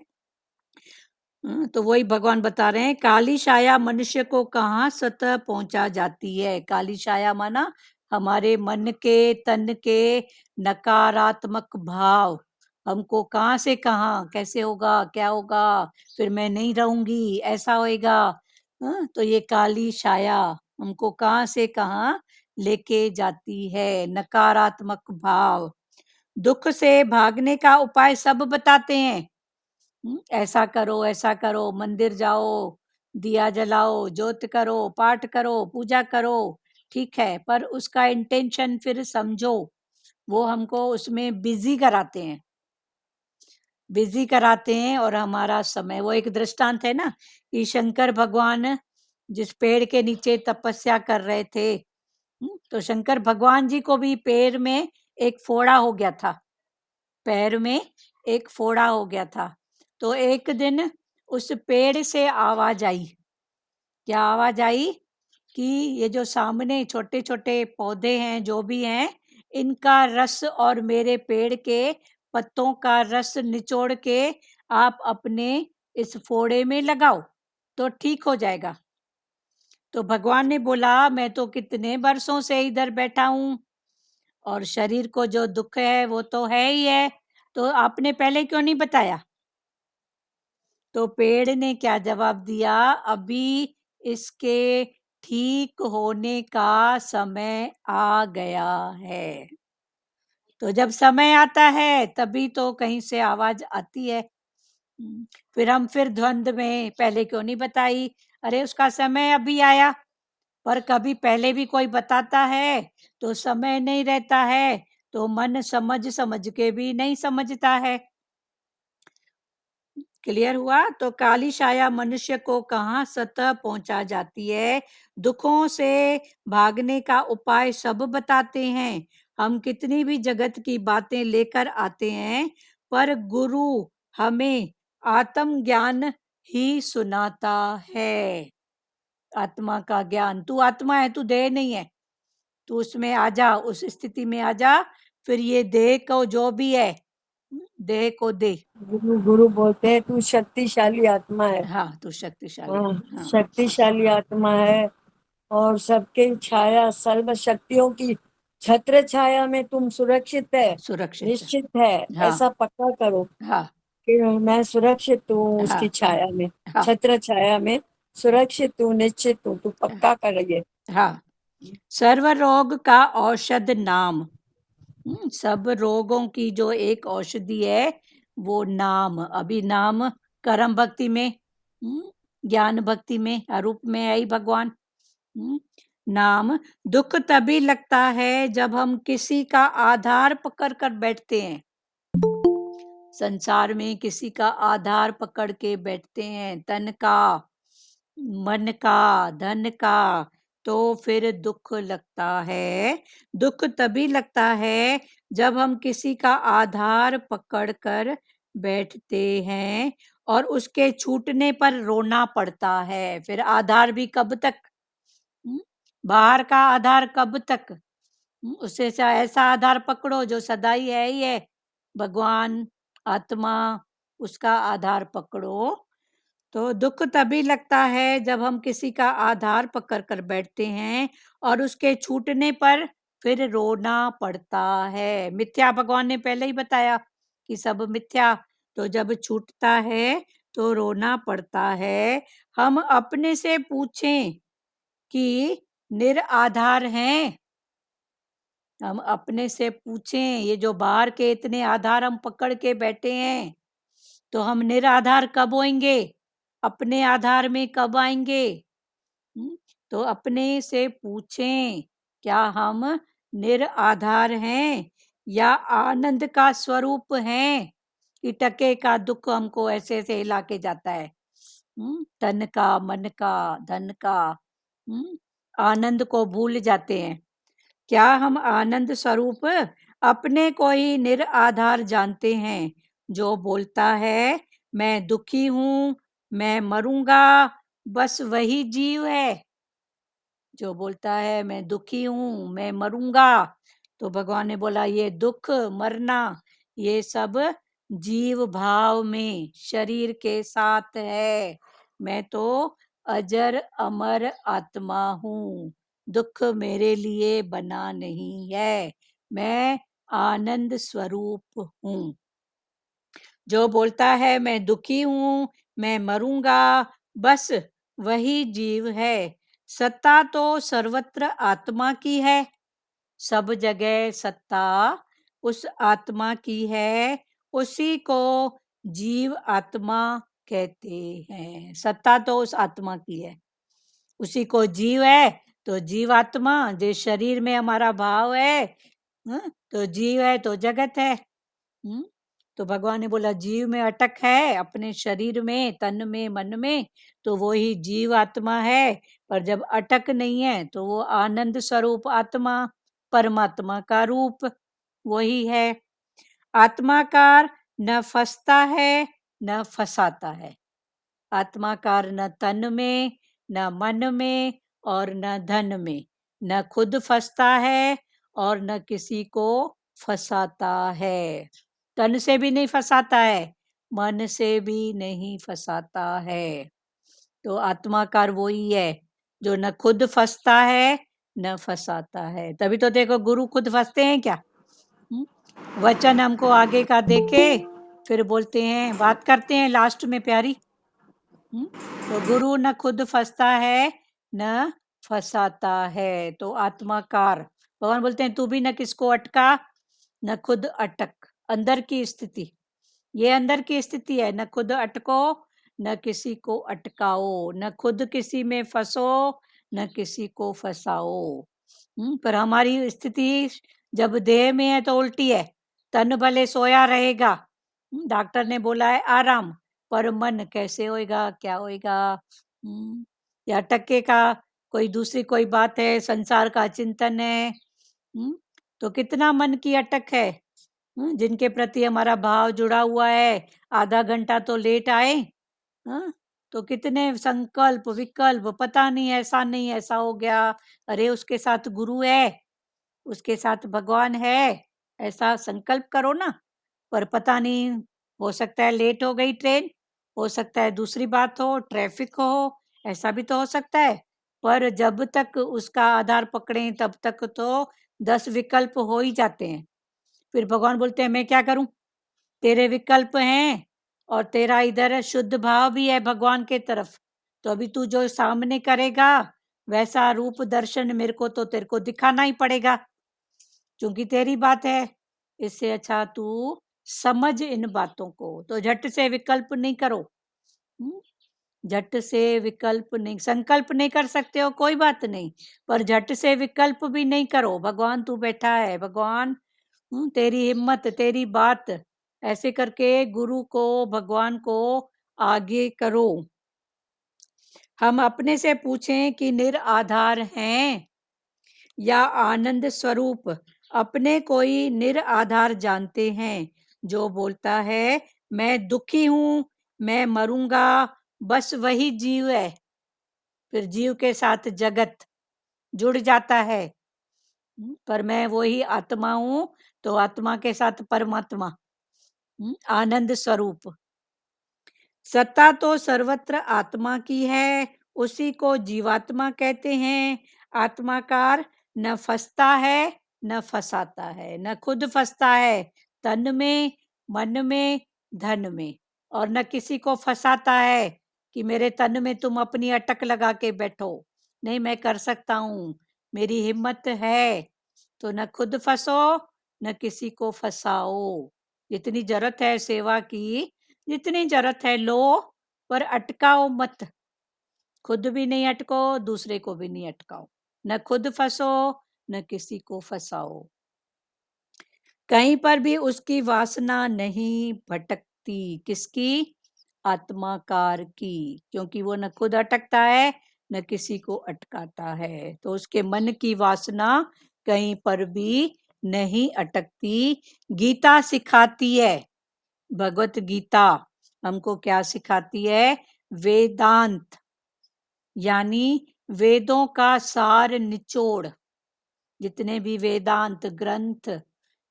तो वही भगवान बता रहे हैं, काली छाया मनुष्य को कहाँ सतह पहुंचा जाती है। काली छाया माना हमारे मन के, तन के नकारात्मक भाव, हमको कहाँ से कहाँ, कैसे होगा, क्या होगा, फिर मैं नहीं रहूंगी, ऐसा होएगा। तो ये काली छाया हमको कहाँ से कहाँ लेके जाती है। नकारात्मक भाव, दुख से भागने का उपाय सब बताते हैं। ऐसा करो, मंदिर जाओ, दिया जलाओ, ज्योत करो, पाठ करो, पूजा करो, ठीक है, पर उसका इंटेंशन फिर समझो। वो हमको उसमें बिजी कराते हैं और हमारा समय, वो एक दृष्टांत है ना कि शंकर भगवान जिस पेड़ के नीचे तपस्या कर रहे थे, तो शंकर भगवान जी को भी पैर में एक फोड़ा हो गया था, पैर में एक फोड़ा हो गया था। तो एक दिन उस पेड़ से आवाज आई, क्या आवाज आई कि ये जो सामने छोटे छोटे पौधे हैं, जो भी हैं, इनका रस और मेरे पेड़ के पत्तों का रस निचोड़ के आप अपने इस फोड़े में लगाओ तो ठीक हो जाएगा। तो भगवान ने बोला मैं तो कितने वर्षों से इधर बैठा हूं और शरीर को जो दुख है वो तो है ही है, तो आपने पहले क्यों नहीं बताया। तो पेड़ ने क्या जवाब दिया, अभी इसके ठीक होने का समय आ गया है। तो जब समय आता है तभी तो कहीं से आवाज आती है। फिर द्वंद में, पहले क्यों नहीं बताई, अरे उसका समय अभी आया। पर कभी पहले भी कोई बताता है तो समय नहीं रहता है, तो मन समझ समझ के भी नहीं समझता है। क्लियर हुआ। तो काली छाया मनुष्य को कहाँ सतह पहुंचा जाती है। दुखों से भागने का उपाय सब बताते हैं। हम कितनी भी जगत की बातें लेकर आते हैं, पर गुरु हमें आत्म ज्ञान ही सुनाता है। आत्मा का ज्ञान, तू आत्मा है, तू देह नहीं है, तू उसमें आ जा, उस स्थिति में आ जा, फिर ये देह को जो भी है, देह को दे। गुरु गुरु बोलते हैं तू शक्तिशाली आत्मा है। हाँ, तू शक्तिशाली। हाँ, हाँ, शक्तिशाली आत्मा है और सबके छाया, सर्व शक्तियों की छत्र छाया में तुम सुरक्षित है, सुरक्षित। निश्चित है। हाँ, ऐसा पक्का करो हाँ, कि मैं सुरक्षित हूँ, हाँ, उसकी छाया में, हाँ, छत्र छाया में सुरक्षित हूँ, निश्चित हूँ। तू पक्का करिए। हाँ। सर्व रोग का औषध नाम। सब रोगों की जो एक औषधि है वो नाम। अभी नाम कर्म भक्ति में, ज्ञान भक्ति में, अरूप में आई भगवान। नाम, दुख तभी लगता है जब हम किसी का आधार पकड़ कर बैठते हैं। संसार में किसी का आधार पकड़ के बैठते हैं, तन का, मन का, धन का, तो फिर दुख लगता है। दुख तभी लगता है जब हम किसी का आधार पकड़ कर बैठते हैं और उसके छूटने पर रोना पड़ता है। फिर आधार भी कब तक, बाहर का आधार कब तक, उससे ऐसा आधार पकड़ो जो सदा ही है, भगवान, आत्मा, उसका आधार पकड़ो। तो दुख तभी लगता है जब हम किसी का आधार पकड़ कर बैठते हैं और उसके छूटने पर फिर रोना पड़ता है। मिथ्या, भगवान ने पहले ही बताया कि सब मिथ्या, तो जब छूटता है तो रोना पड़ता है। हम अपने से पूछें कि निराधार हैं, हम अपने से पूछें, ये जो बाहर के इतने आधार हम पकड़ के बैठे हैं, तो हम निराधार कब होंगे, अपने आधार में कब आएंगे। तो अपने से पूछें, क्या हम निराधार हैं या आनंद का स्वरूप हैं कि टके का दुख हमको ऐसे ऐसे हिला के जाता है। तन का, मन का, धन का, आनंद को भूल जाते हैं। क्या हम आनंद स्वरूप अपने को ही निराधार जानते हैं। जो बोलता है मैं दुखी हूं, मैं मरूंगा, बस वही जीव है। जो बोलता है मैं दुखी हूं, मैं मरूंगा, तो भगवान ने बोला ये दुख मरना ये सब जीव भाव में शरीर के साथ है। मैं तो अजर अमर आत्मा हूँ, दुख मेरे लिए बना नहीं है, मैं आनंद स्वरूप हूँ। जो बोलता है मैं दुखी हूं, मैं मरूंगा, बस वही जीव है। सत्ता तो सर्वत्र आत्मा की है, सब जगह सत्ता उस आत्मा की है, उसी को जीव आत्मा कहते हैं। सत्ता तो उस आत्मा की है, उसी को जीव है, तो जीव आत्मा जिस शरीर में हमारा भाव है, तो जीव है तो जगत है। तो भगवान ने बोला जीव में अटक है अपने शरीर में, तन में, मन में, तो वो ही जीव आत्मा है। पर जब अटक नहीं है तो वो आनंद स्वरूप आत्मा, परमात्मा का रूप वही है। आत्माकार न फंसता है न फंसाता है। आत्माकार न तन में, न मन में और न धन में, न खुद फंसता है और न किसी को फंसाता है। तन से भी नहीं फंसाता है, मन से भी नहीं फंसाता है। तो आत्माकार वही है जो न खुद फंसता है न फंसाता है। तभी तो देखो गुरु खुद फंसते हैं क्या? वचन हमको आगे का देके फिर बोलते हैं, बात करते हैं लास्ट में प्यारी। तो गुरु न खुद फंसता है न फंसाता है। तो आत्माकार भगवान बोलते हैं तू भी न किसको अटका न खुद अटक। अंदर की स्थिति, ये अंदर की स्थिति है, न खुद अटको न किसी को अटकाओ, न खुद किसी में फंसो न किसी को फंसाओ। पर हमारी स्थिति जब देह में है तो उल्टी है। तन भले सोया रहेगा, डॉक्टर ने बोला है आराम, पर मन कैसे होएगा, क्या होएगा? या अटके का कोई दूसरी कोई बात है, संसार का चिंतन है, तो कितना मन की अटक है। जिनके प्रति हमारा भाव जुड़ा हुआ है, आधा घंटा तो लेट आए, तो कितने संकल्प विकल्प, पता नहीं ऐसा नहीं ऐसा हो गया, अरे उसके साथ गुरु है, उसके साथ भगवान है, ऐसा संकल्प करो ना। पर पता नहीं, हो सकता है लेट हो गई ट्रेन, हो सकता है दूसरी बात हो, ट्रैफिक हो, ऐसा भी तो हो सकता है। पर जब तक उसका आधार पकड़ें तब तक तो 10 विकल्प हो ही जाते हैं। फिर भगवान बोलते हैं मैं क्या करूं, तेरे विकल्प हैं और तेरा इधर शुद्ध भाव भी है भगवान के तरफ, तो अभी तू जो सामने करेगा वैसा रूप दर्शन मेरे को तो तेरे को दिखाना ही पड़ेगा, क्योंकि तेरी बात है। इससे अच्छा तू समझ इन बातों को, तो झट से विकल्प नहीं करो। झट से विकल्प नहीं, संकल्प नहीं कर सकते हो कोई बात नहीं, पर झट से विकल्प भी नहीं करो। भगवान तू बैठा है, भगवान तेरी हिम्मत, तेरी बात, ऐसे करके गुरु को, भगवान को आगे करो। हम अपने से पूछें कि निराधार हैं या आनंद स्वरूप, अपने कोई निराधार जानते हैं। जो बोलता है मैं दुखी हूं, मैं मरूंगा, बस वही जीव है। फिर जीव के साथ जगत जुड़ जाता है। पर मैं वही आत्मा हूं, तो आत्मा के साथ परमात्मा, आनंद स्वरूप। सत्ता तो सर्वत्र आत्मा की है, उसी को जीवात्मा कहते हैं। आत्माकार न फंसता है न फंसाता है, न खुद फंसता है तन में, मन में, धन में, और न किसी को फंसाता है कि मेरे तन में तुम अपनी अटक लगा के बैठो। नहीं, मैं कर सकता हूँ, मेरी हिम्मत है, तो न खुद फंसो न किसी को फंसाओ। जितनी जरूरत है सेवा की, जितनी जरूरत है लो, पर अटकाओ मत। खुद भी नहीं अटको, दूसरे को भी नहीं अटकाओ। न खुद फंसो न किसी को फंसाओ। कहीं पर भी उसकी वासना नहीं भटकती। किसकी? आत्माकार की, क्योंकि वो न खुद अटकता है न किसी को अटकाता है, तो उसके मन की वासना कहीं पर भी नहीं अटकती। गीता सिखाती है भगवत गीता हमको क्या सिखाती है? वेदांत, यानी वेदों का सार निचोड़। जितने भी वेदांत ग्रंथ,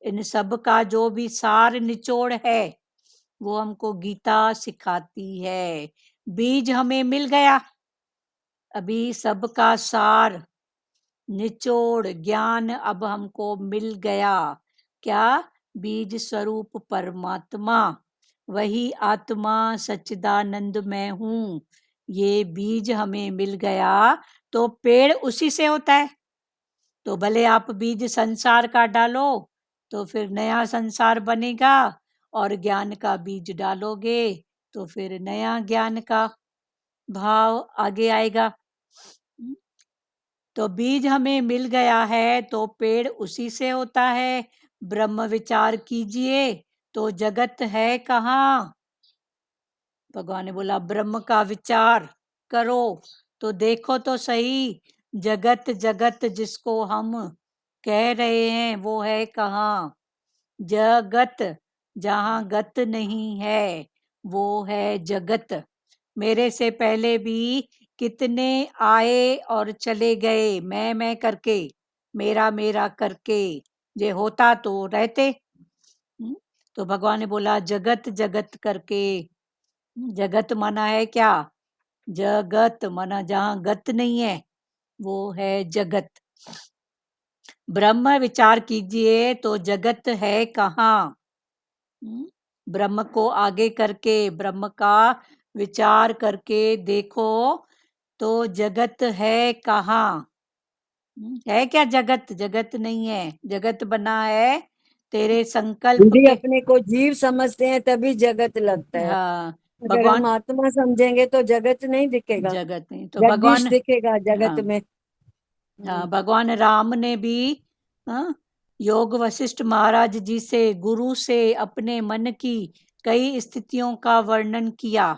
इन सब का जो भी सार निचोड़ है वो हमको गीता सिखाती है। बीज हमें मिल गया, अभी सबका सार निचोड़ ज्ञान अब हमको मिल गया। क्या? बीज स्वरूप परमात्मा, वही आत्मा सच्चिदानंद मैं हूँ। ये बीज हमें मिल गया तो पेड़ उसी से होता है। तो भले आप बीज संसार का डालो तो फिर नया संसार बनेगा, और ज्ञान का बीज डालोगे तो फिर नया ज्ञान का भाव आगे आएगा। तो बीज हमें मिल गया है तो पेड़ उसी से होता है। ब्रह्म विचार कीजिए तो जगत है कहाँ? भगवान ने बोला ब्रह्म का विचार करो तो देखो तो सही, जगत जगत जिसको हम कह रहे हैं वो है कहाँ? जगत, जहाँ गत नहीं है वो है जगत। मेरे से पहले भी कितने आए और चले गए, मैं करके, मेरा मेरा करके। ये होता तो रहते। तो भगवान ने बोला जगत जगत करके। जगत माना है क्या? जगत माना जहाँ गत नहीं है वो है जगत। ब्रह्म विचार कीजिए तो जगत है कहाँ? ब्रह्म को आगे करके, ब्रह्म का विचार करके देखो तो जगत है कहाँ? है क्या जगत? जगत नहीं है। जगत बना है तेरे संकल्प यदि के। अपने को जीव समझते हैं तभी जगत लगता है। हाँ, अगर हम भगवान आत्मा समझेंगे तो जगत नहीं दिखेगा, जगत नहीं तो जगदीश भगवान, दिखेगा जगत हाँ, में। हाँ, भगवान राम ने भी, हाँ, योग वशिष्ठ महाराज जी से, गुरु से अपने मन की कई स्थितियों का वर्णन किया।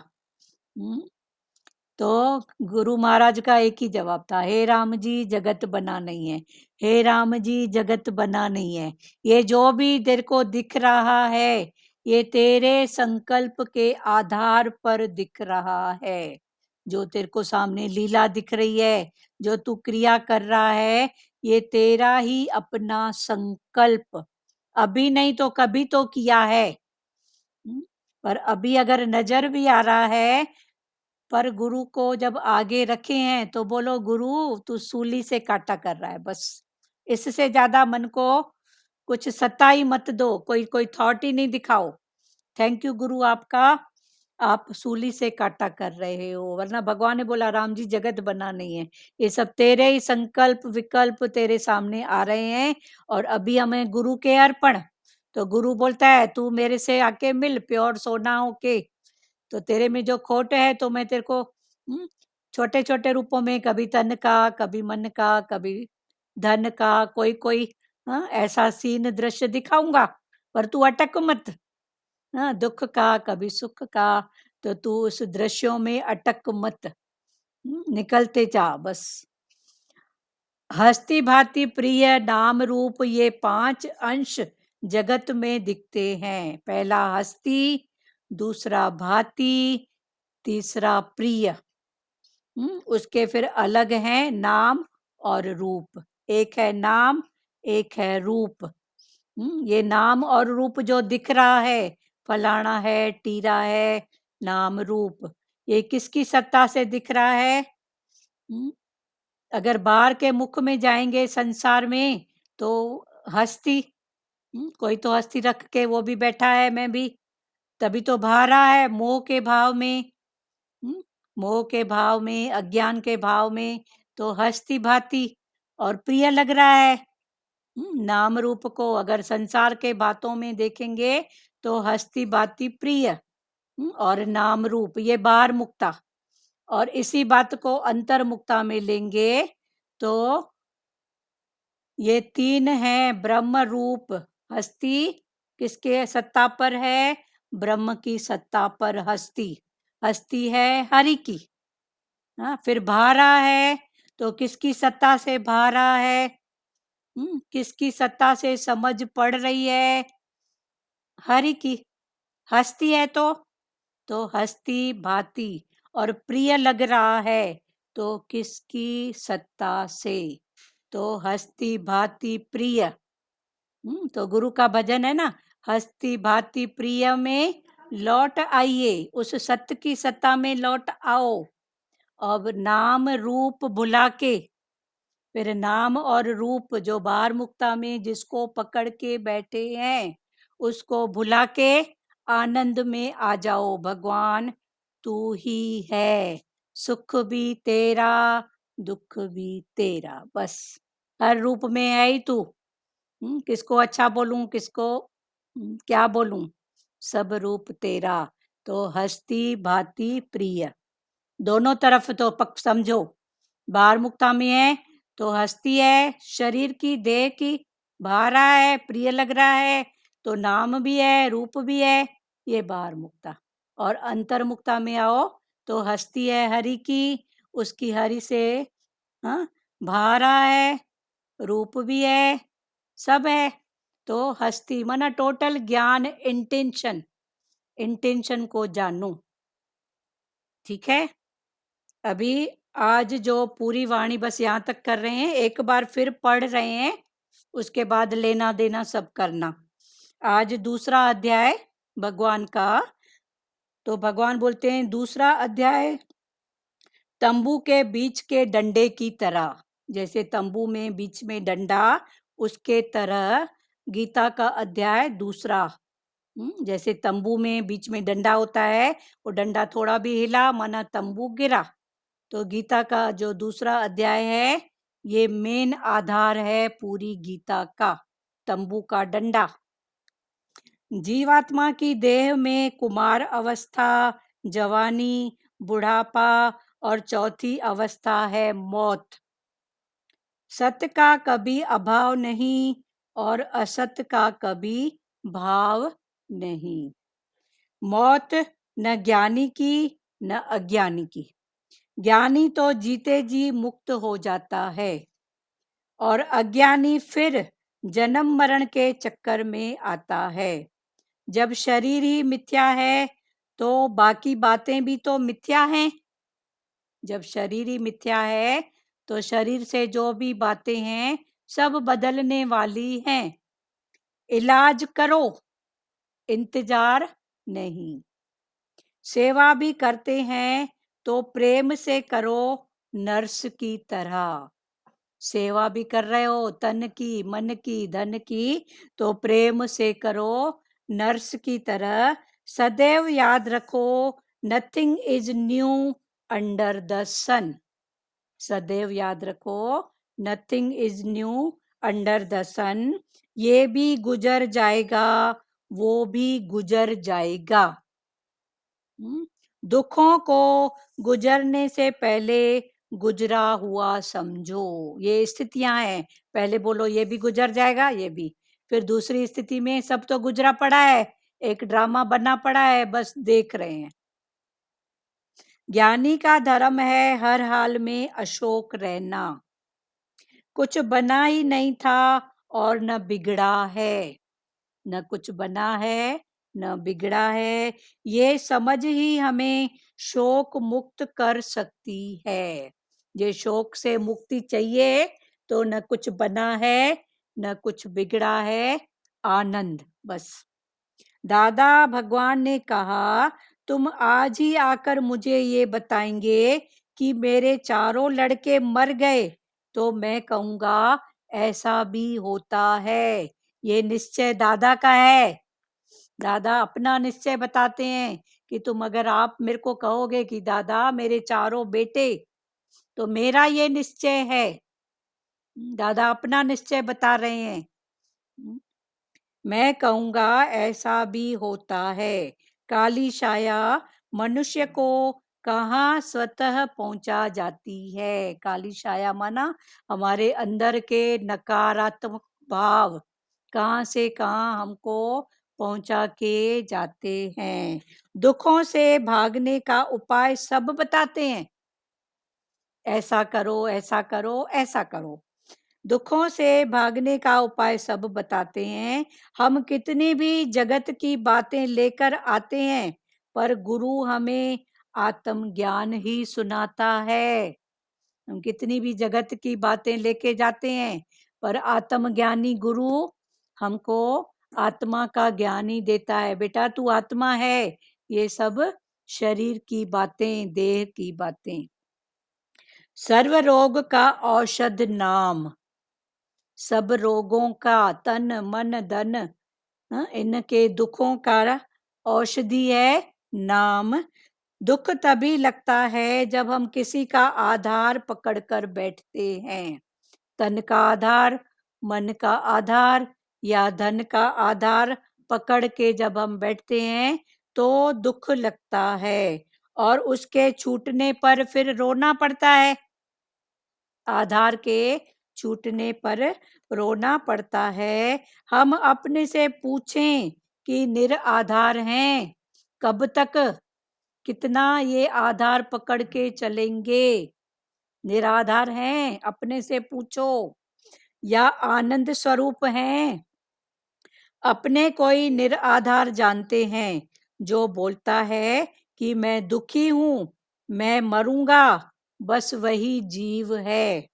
तो गुरु महाराज का एक ही जवाब था, हे राम जी जगत बना नहीं है, हे राम जी जगत बना नहीं है। ये जो भी तेरे को दिख रहा है ये तेरे संकल्प के आधार पर दिख रहा है। जो तेरे को सामने लीला दिख रही है, जो तू क्रिया कर रहा है, ये तेरा ही अपना संकल्प, अभी नहीं तो कभी तो किया है। पर अभी अगर नजर भी आ रहा है, पर गुरु को जब आगे रखे हैं तो बोलो गुरु तू सूली से काटा कर रहा है, बस इससे ज्यादा मन को कुछ सत्ता ही मत दो, कोई कोई थॉट ही नहीं दिखाओ। थैंक यू गुरु आपका, आप सूली से काटा कर रहे हो। वरना भगवान ने बोला राम जी जगत बना नहीं है, ये सब तेरे ही संकल्प विकल्प तेरे सामने आ रहे हैं, और अभी हमें गुरु के अर्पण। तो गुरु बोलता है तू मेरे से आके मिल प्योर सोना होके, तो तेरे में जो खोट है तो मैं तेरे को छोटे छोटे रूपों में, कभी तन का, कभी मन का, कभी धन का, कोई कोई ऐसा सीन दृश्य दिखाऊंगा, पर तू अटक मत। दुख का, कभी सुख का, तो तू उस दृश्यों में अटक मत, निकलते जा बस। हस्ती भांति प्रिय नाम रूप ये 5 अंश जगत में दिखते हैं। पहला हस्ती, दूसरा भांति, तीसरा प्रिय। उसके फिर अलग हैं नाम और रूप। एक है नाम, एक है रूप। ये नाम और रूप जो दिख रहा है, फलाना है, टीरा है, नाम रूप, ये किसकी सत्ता से दिख रहा है? अगर बाहर के मुख में जाएंगे संसार में तो हस्ती, कोई तो हस्ती रख के वो भी बैठा है, मैं भी, तभी तो बाहर रहा है मोह के भाव में। मोह के भाव में, अज्ञान के भाव में, तो हस्ती भांति और प्रिय लग रहा है। नाम रूप को अगर संसार के बातों में देखेंगे तो हस्ती भांति प्रिय, और नाम रूप ये बाहर मुक्ता, और इसी बात को अंतर मुक्ता में लेंगे तो ये 3 हैं ब्रह्म रूप। हस्ती किसके सत्ता पर है? ब्रह्म की सत्ता पर हस्ती। हस्ती है हरि की। फिर भारा है तो किसकी सत्ता से भारा है? किसकी सत्ता से समझ पड़ रही है? हरि की। हस्ती है तो हस्ती भांति, और प्रिय लग रहा है तो किसकी सत्ता से? तो हस्ती भांति प्रिय। तो गुरु का भजन है ना, हस्ती भांति प्रिय में लौट आइए, उस सत्य की सत्ता में लौट आओ। अब नाम रूप भुला के, फिर नाम और रूप जो बाहर मुक्ता में जिसको पकड़ के बैठे हैं उसको भुला के आनंद में आ जाओ। भगवान तू ही है, सुख भी तेरा, दुख भी तेरा, बस हर रूप में है ही तू। किसको अच्छा बोलूं, किसको क्या बोलूं, सब रूप तेरा। तो हस्ती भांति प्रिय, दोनों तरफ तो पक समझो। बाहर मुक्ता में है तो हस्ती है, शरीर की देह की, बाहर है, प्रिय लग रहा है, तो नाम भी है, रूप भी है, ये बाहर मुक्ता। और अंतर मुक्ता में आओ तो हस्ती है हरि की, उसकी हरि से हाँ भारा है, रूप भी है, सब है। तो हस्ती माना टोटल ज्ञान, इंटेंशन, इंटेंशन को जानू। ठीक है, अभी आज जो पूरी वाणी बस यहाँ तक कर रहे हैं, एक बार फिर पढ़ रहे हैं, उसके बाद लेना देना सब करना। आज दूसरा अध्याय भगवान का, तो भगवान बोलते हैं दूसरा अध्याय तंबू के बीच के डंडे की तरह, जैसे तंबू में बीच में डंडा, उसके तरह गीता का अध्याय दूसरा। जैसे तंबू में बीच में डंडा होता है, वो डंडा थोड़ा भी हिला माना तंबू गिरा। तो गीता का जो दूसरा अध्याय है ये मेन आधार है पूरी गीता का, तंबू का डंडा। जीवात्मा की देह में कुमार अवस्था, जवानी, बुढ़ापा और चौथी अवस्था है मौत। सत्य का कभी अभाव नहीं और असत्य का कभी भाव नहीं। मौत न ज्ञानी की न अज्ञानी की। ज्ञानी तो जीते जी मुक्त हो जाता है और अज्ञानी फिर जन्म मरण के चक्कर में आता है। जब शरीर ही मिथ्या है तो बाकी बातें भी तो मिथ्या हैं। जब शरीर ही मिथ्या है तो शरीर से जो भी बातें हैं सब बदलने वाली हैं। इलाज करो, इंतजार नहीं। सेवा भी करते हैं तो प्रेम से करो, नर्स की तरह। सेवा भी कर रहे हो तन की, मन की, धन की, तो प्रेम से करो, नर्स की तरह। सदैव याद रखो, nothing is new under the sun. सदैव याद रखो, nothing is new under the sun. ये भी गुजर जाएगा, वो भी गुजर जाएगा। दुखों को गुजरने से पहले गुजरा हुआ समझो। ये स्थितियां हैं, पहले बोलो ये भी गुजर जाएगा, ये भी, फिर दूसरी स्थिति में सब तो गुजरा पड़ा है, एक ड्रामा बना पड़ा है, बस देख रहे हैं। ज्ञानी का धर्म है हर हाल में अशोक रहना। कुछ बना ही नहीं था और न बिगड़ा है, न कुछ बना है न बिगड़ा है। ये समझ ही हमें शोक मुक्त कर सकती है। ये शोक से मुक्ति चाहिए तो न कुछ बना है न कुछ बिगड़ा है, आनंद बस। दादा भगवान ने कहा तुम आज ही आकर मुझे ये बताएंगे कि मेरे चारों लड़के मर गए, तो मैं कहूंगा ऐसा भी होता है। ये निश्चय दादा का है। दादा अपना निश्चय बताते हैं कि तुम अगर आप मेरे को कहोगे कि दादा मेरे चारों बेटे, तो मेरा ये निश्चय है। दादा अपना निश्चय बता रहे हैं। मैं कहूंगा ऐसा भी होता है। काली छाया मनुष्य को कहाँ स्वतः पहुंचा जाती है। काली छाया माना हमारे अंदर के नकारात्मक भाव कहाँ से कहाँ हमको पहुंचा के जाते हैं। दुखों से भागने का उपाय सब बताते हैं, ऐसा करो ऐसा करो ऐसा करो। दुखों से भागने का उपाय सब बताते हैं। हम कितनी भी जगत की बातें लेकर आते हैं, पर गुरु हमें आत्मज्ञान ही सुनाता है। हम कितनी भी जगत की बातें लेके जाते हैं, पर आत्मज्ञानी गुरु हमको आत्मा का ज्ञान ही देता है। बेटा तू आत्मा है, ये सब शरीर की बातें, देह की बातें। सर्व रोग का औषध नाम, सब रोगों का, तन मन धन, इनके दुखों का औषधि है नाम। दुख तभी लगता है जब हम किसी का आधार पकड़कर बैठते हैं। तन का आधार, मन का आधार या धन का आधार पकड़ के जब हम बैठते हैं तो दुख लगता है, और उसके छूटने पर फिर रोना पड़ता है। आधार के छूटने पर रोना पड़ता है। हम अपने से पूछें कि निराधार हैं, कब तक, कितना ये आधार पकड़ के चलेंगे? निराधार हैं, अपने से पूछो, या आनंद स्वरूप हैं? अपने कोई निराधार जानते हैं जो बोलता है कि मैं दुखी हूं, मैं मरूंगा, बस वही जीव है।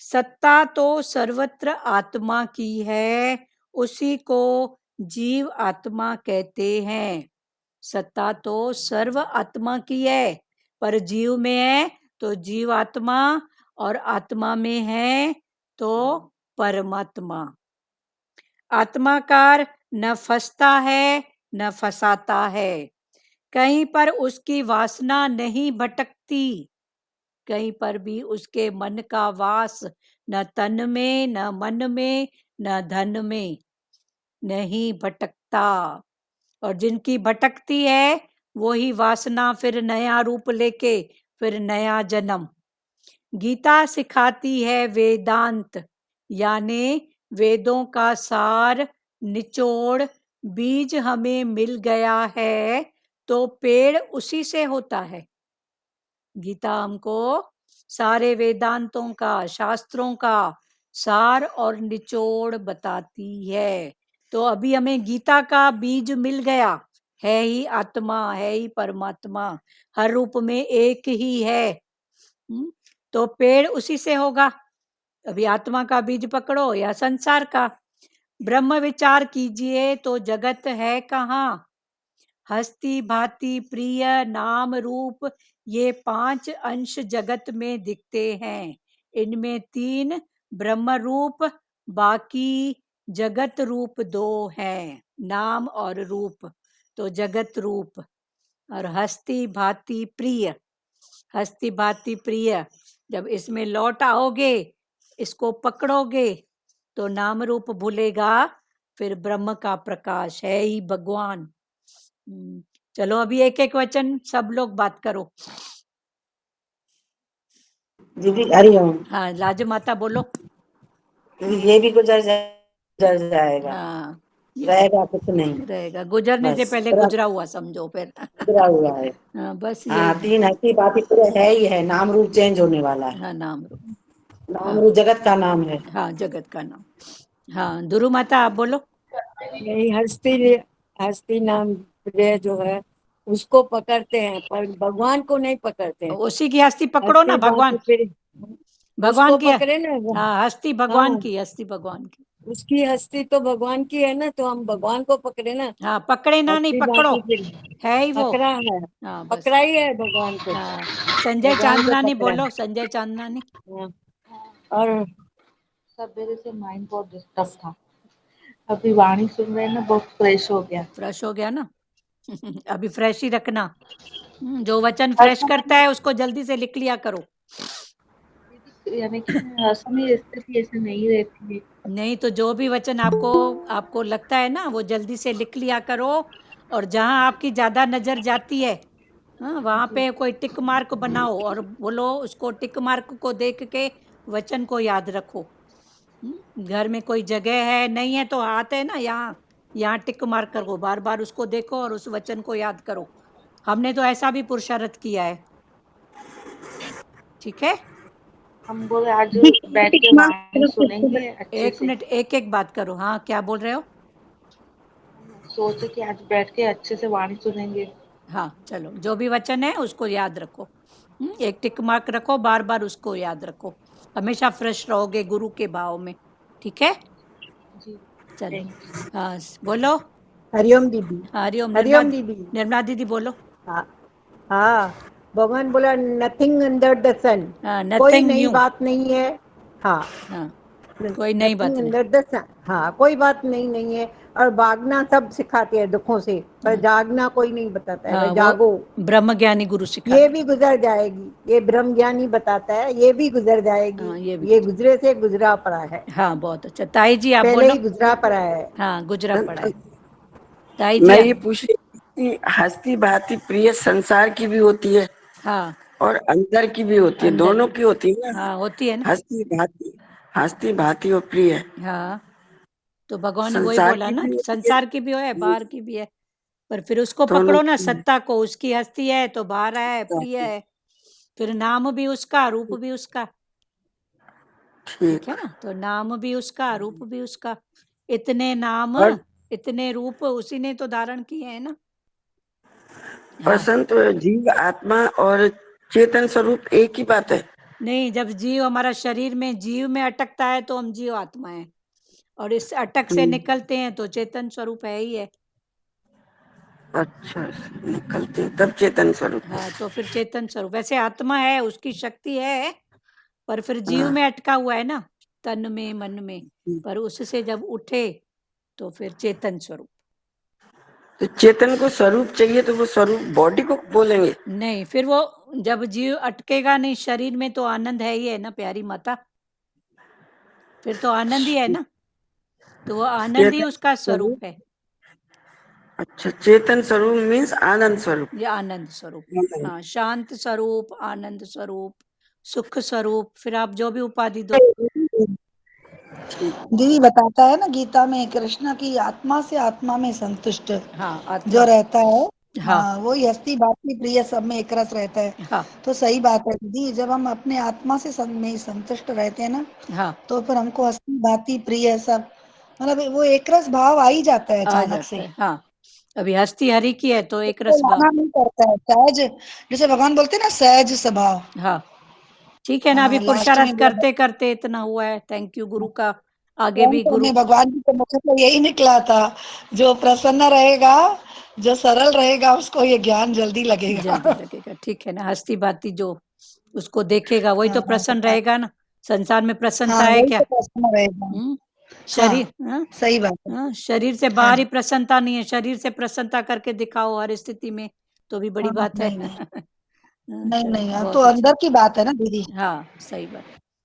सत्ता तो सर्वत्र आत्मा की है, उसी को जीव आत्मा कहते हैं। सत्ता तो सर्व आत्मा की है, पर जीव में है तो जीव आत्मा, और आत्मा में है तो परमात्मा। आत्माकार न फंसता है न फंसाता है, कहीं पर उसकी वासना नहीं भटकती, कहीं पर भी उसके मन का वास न तन में, न मन में, न धन में नहीं भटकता। और जिनकी भटकती है वही वासना फिर नया रूप लेके फिर नया जन्म। गीता सिखाती है वेदांत, यानी वेदों का सार निचोड़, बीज हमें मिल गया है तो पेड़ उसी से होता है। गीता हमको सारे वेदांतों का, शास्त्रों का सार और निचोड़ बताती है। तो अभी हमें गीता का बीज मिल गया, है ही आत्मा, है ही परमात्मा, हर रूप में एक ही है। तो पेड़ उसी से होगा। अभी आत्मा का बीज पकड़ो या संसार का। ब्रह्म विचार कीजिए तो जगत है कहाँ? हस्ती भांति प्रिय नाम रूप, ये 5 अंश जगत में दिखते हैं। इनमें 3 ब्रह्म रूप, बाकी जगत रूप 2 हैं, नाम और रूप। तो जगत रूप और हस्ती भांति प्रिय, हस्ती भांति प्रिय, जब इसमें लौट आओगे, इसको पकड़ोगे तो नाम रूप भूलेगा, फिर ब्रह्म का प्रकाश है ही भगवान। चलो अभी एक एक वचन सब लोग बात करो। दीदी हरिओम। हाँ लाज माता बोलो। ये भी गुजर जाएगा। हाँ रहेगा कुछ नहीं, रहेगा, गुजरने से बस पहले पूरा गुजरा हुआ समझो फिर। गुजरा हुआ है। हाँ बस हाँ यही। 3 हस्ती बाकी पूरे है ही है, नाम रूप चेंज होने वाला है। हाँ नाम रूप, नाम हाँ रूप जगत का नाम है। हाँ जगत का नाम। हाँ दुरु माता आप बोलो। यही हस्ती नाम प्रिय जो है उसको पकड़ते हैं, पर भगवान को नहीं पकड़ते हैं। उसी की हस्ती पकड़ो ना, हस्ती भगवान, बाकी फिर भगवान उसको की। पकड़े ना वो। हाँ हस्ती भगवान हाँ, की, हस्ती भगवान की। उसकी हस्ती तो भगवान की है ना, तो हम भगवान को पकड़े ना। हाँ पकड़े ना, नहीं हस्ती पकड़ो, बाकी फिर है ही वो। पकड़ा है, हाँ बस। पकड़ा ही है भगवान को। हाँ संजय भगवान को चांदनानी पकड़ा बोलो, है। संजय चांदनानी। हाँ, और सवेरे से माइंड बहुत डिस्टर्ब था, अभी वाणी सुन रहे हैं ना, बहुत फ्रेश हो गया। फ्रेश हो गया ना? अभी फ्रेश ही रखना। जो वचन फ्रेश करता है उसको जल्दी से लिख लिया करो। यानी कि हर समय स्थिति ऐसे नहीं रहती है। नहीं तो जो भी वचन आपको लगता है ना, वो जल्दी से लिख लिया करो। और जहाँ आपकी ज्यादा नजर जाती है, वहाँ पे कोई टिक मार्क बनाओ और बोलो, उसको टिक मार्क को देख के वचन को याद रखो। घर में कोई जगह है नहीं है तो हाथ है ना, यहाँ टिक मार्क करो, बार बार उसको देखो और उस वचन को याद करो। हमने तो ऐसा भी पुरुषार्थ किया है। ठीक है। हम बोले आज दी बैठ टिक के मार्क वाणी करो फिर से सुनेंगे अच्छे एक से। मिनट, एक एक बात करो। हाँ, क्या बोल रहे हो? सोचे कि आज बैठ के अच्छे से वाणी सुनेंगे। हाँ, चलो, जो भी वचन है उसको याद रखो। एक टिक मार्क रखो, बार बार उसको याद रखो। हमेशा फ्रेश रहोगे गुरु के भाव में। ठीक है, जी चलो। Thank you. हाँ, बोलो। हरिओम दीदी। हरिओम। हरिओम दीदी। निर्मला दीदी बोलो। हाँ हाँ, भगवान बोला नथिंग अंडर द सन, हाँ, कोई नथिंग नई न्यू। बात नहीं है। हाँ, हाँ, कोई नई नथिंग बात नहीं। अंडर द सन, हाँ कोई बात नहीं है। और भागना सब सिखाते हैं दुखों से, पर जागना कोई नहीं बताता है। हाँ, वह वो जागो, ब्रह्म ज्ञानी गुरु ये सिखाते। भी गुजर जाएगी। ये ब्रह्म ज्ञानी बताता है, ये भी गुजर जाएगी। हाँ, ये भी ये गुजरे से गुजरा पड़ा है, हाँ, बहुत अच्छा। ताई जी आप पहले बोलो। ही गुजरा पड़ा है। हाँ, गुजरा पड़ा है। ताई जी मैं ये पूछ रही थी कि हंसती भांति प्रिय संसार की भी होती है हाँ, और अंदर की भी होती है, अंदर दोनों की। की होती है ना। हाँ, होती है ना। हंसती भांति और प्रिय। हाँ, तो भगवान ने वही संसार बोला की ना भी कि होती संसार की भी है, है, बाहर की भी है। पर फिर उसको दोनों पकड़ो ना, की। सत्ता को। उसकी हस्ती है तो बाहर है, प्रिय है। फिर नाम भी उसका, रूप भी उसका। ठीक है ठीक। ना, तो नाम भी उसका, रूप भी उसका। इतने नाम, और इतने रूप उसी ने तो धारण किए हैं ना। और हाँ, संत, जीव आत्मा और चेतन स्वरूप एक ही बात है। नहीं, जब जीव हमारा शरीर में, जीव में अटकता है तो हम जीव आत्मा है, और इस अटक से निकलते हैं तो चेतन स्वरूप है ही है। अच्छा, निकलते तब चेतन स्वरूप। हाँ, तो फिर चेतन स्वरूप, वैसे आत्मा है, उसकी शक्ति है, पर फिर जीव हाँ, में अटका हुआ है ना, तन में, मन में। पर उससे जब उठे तो फिर चेतन स्वरूप। तो चेतन को स्वरूप चाहिए तो वो स्वरूप बॉडी को बोलेंगे। नहीं, फिर वो जब जीव अटकेगा नहीं शरीर में तो आनंद है ही है ना प्यारी माता। फिर तो आनंद ही है ना, तो वो आनंद ही चेतन उसका स्वरूप। स्वरूप है। अच्छा, चेतन स्वरूप मीन्स आनंद स्वरूप। ये आनंद स्वरूप। हाँ, शांत स्वरूप, आनंद स्वरूप, सुख स्वरूप, फिर आप जो भी उपाधि दो। दीदी बताता है ना गीता में कृष्ण की आत्मा से आत्मा में संतुष्ट हाँ, जो आत्मा। रहता है, हाँ, हाँ वही हस्ती बाती प्रिय सब में एक रस रहता है। हाँ, तो सही बात है दीदी, जब हम अपने आत्मा से में संतुष्ट रहते हैं ना, हाँ, तो फिर हमको हस्ती बाती प्रिय सब, मतलब वो एक रस भाव आ ही जाता है आ अचानक जाता से। है। हाँ, अभी हस्ती हरि की है तो एक तो रस भाव। लाना नहीं पड़ता है, सहज, जैसे भगवान बोलते हैं ना सहज स्वभाव। हाँ, ठीक है ना, अभी हाँ लास्ट पुरुषार्थ में बोला, करते करते इतना हुआ है। थैंक यू गुरु का। आगे भी तो गुरु में भगवान जी के मुख से यही निकला था, जो प्रसन्न रहेगा, जो सरल रहेगा, उसको ये ज्ञान जल्दी लगेगा। जल्दी लगेगा। ठीक है ना, हस्ती बाती जो उसको देखेगा वही तो प्रसन्न हाँ रहेगा ना। संसार में प्रसन्नता हाँ, है वही क्या? तो प्रसन्न रहेगा। हम्म हाँ शरीर, हाँ, सही बात है। हाँ, शरीर से हाँ बाहर ही जी। प्रसन्नता नहीं है। शरीर से प्रसन्नता करके दिखाओ हर स्थिति में तो भी बड़ी हाँ बात है। नहीं नहीं, नहीं चलो, नहीं, हाँ तो बहुत अच्छा। अंदर की बात है ना दीदी। हाँ, सही बात।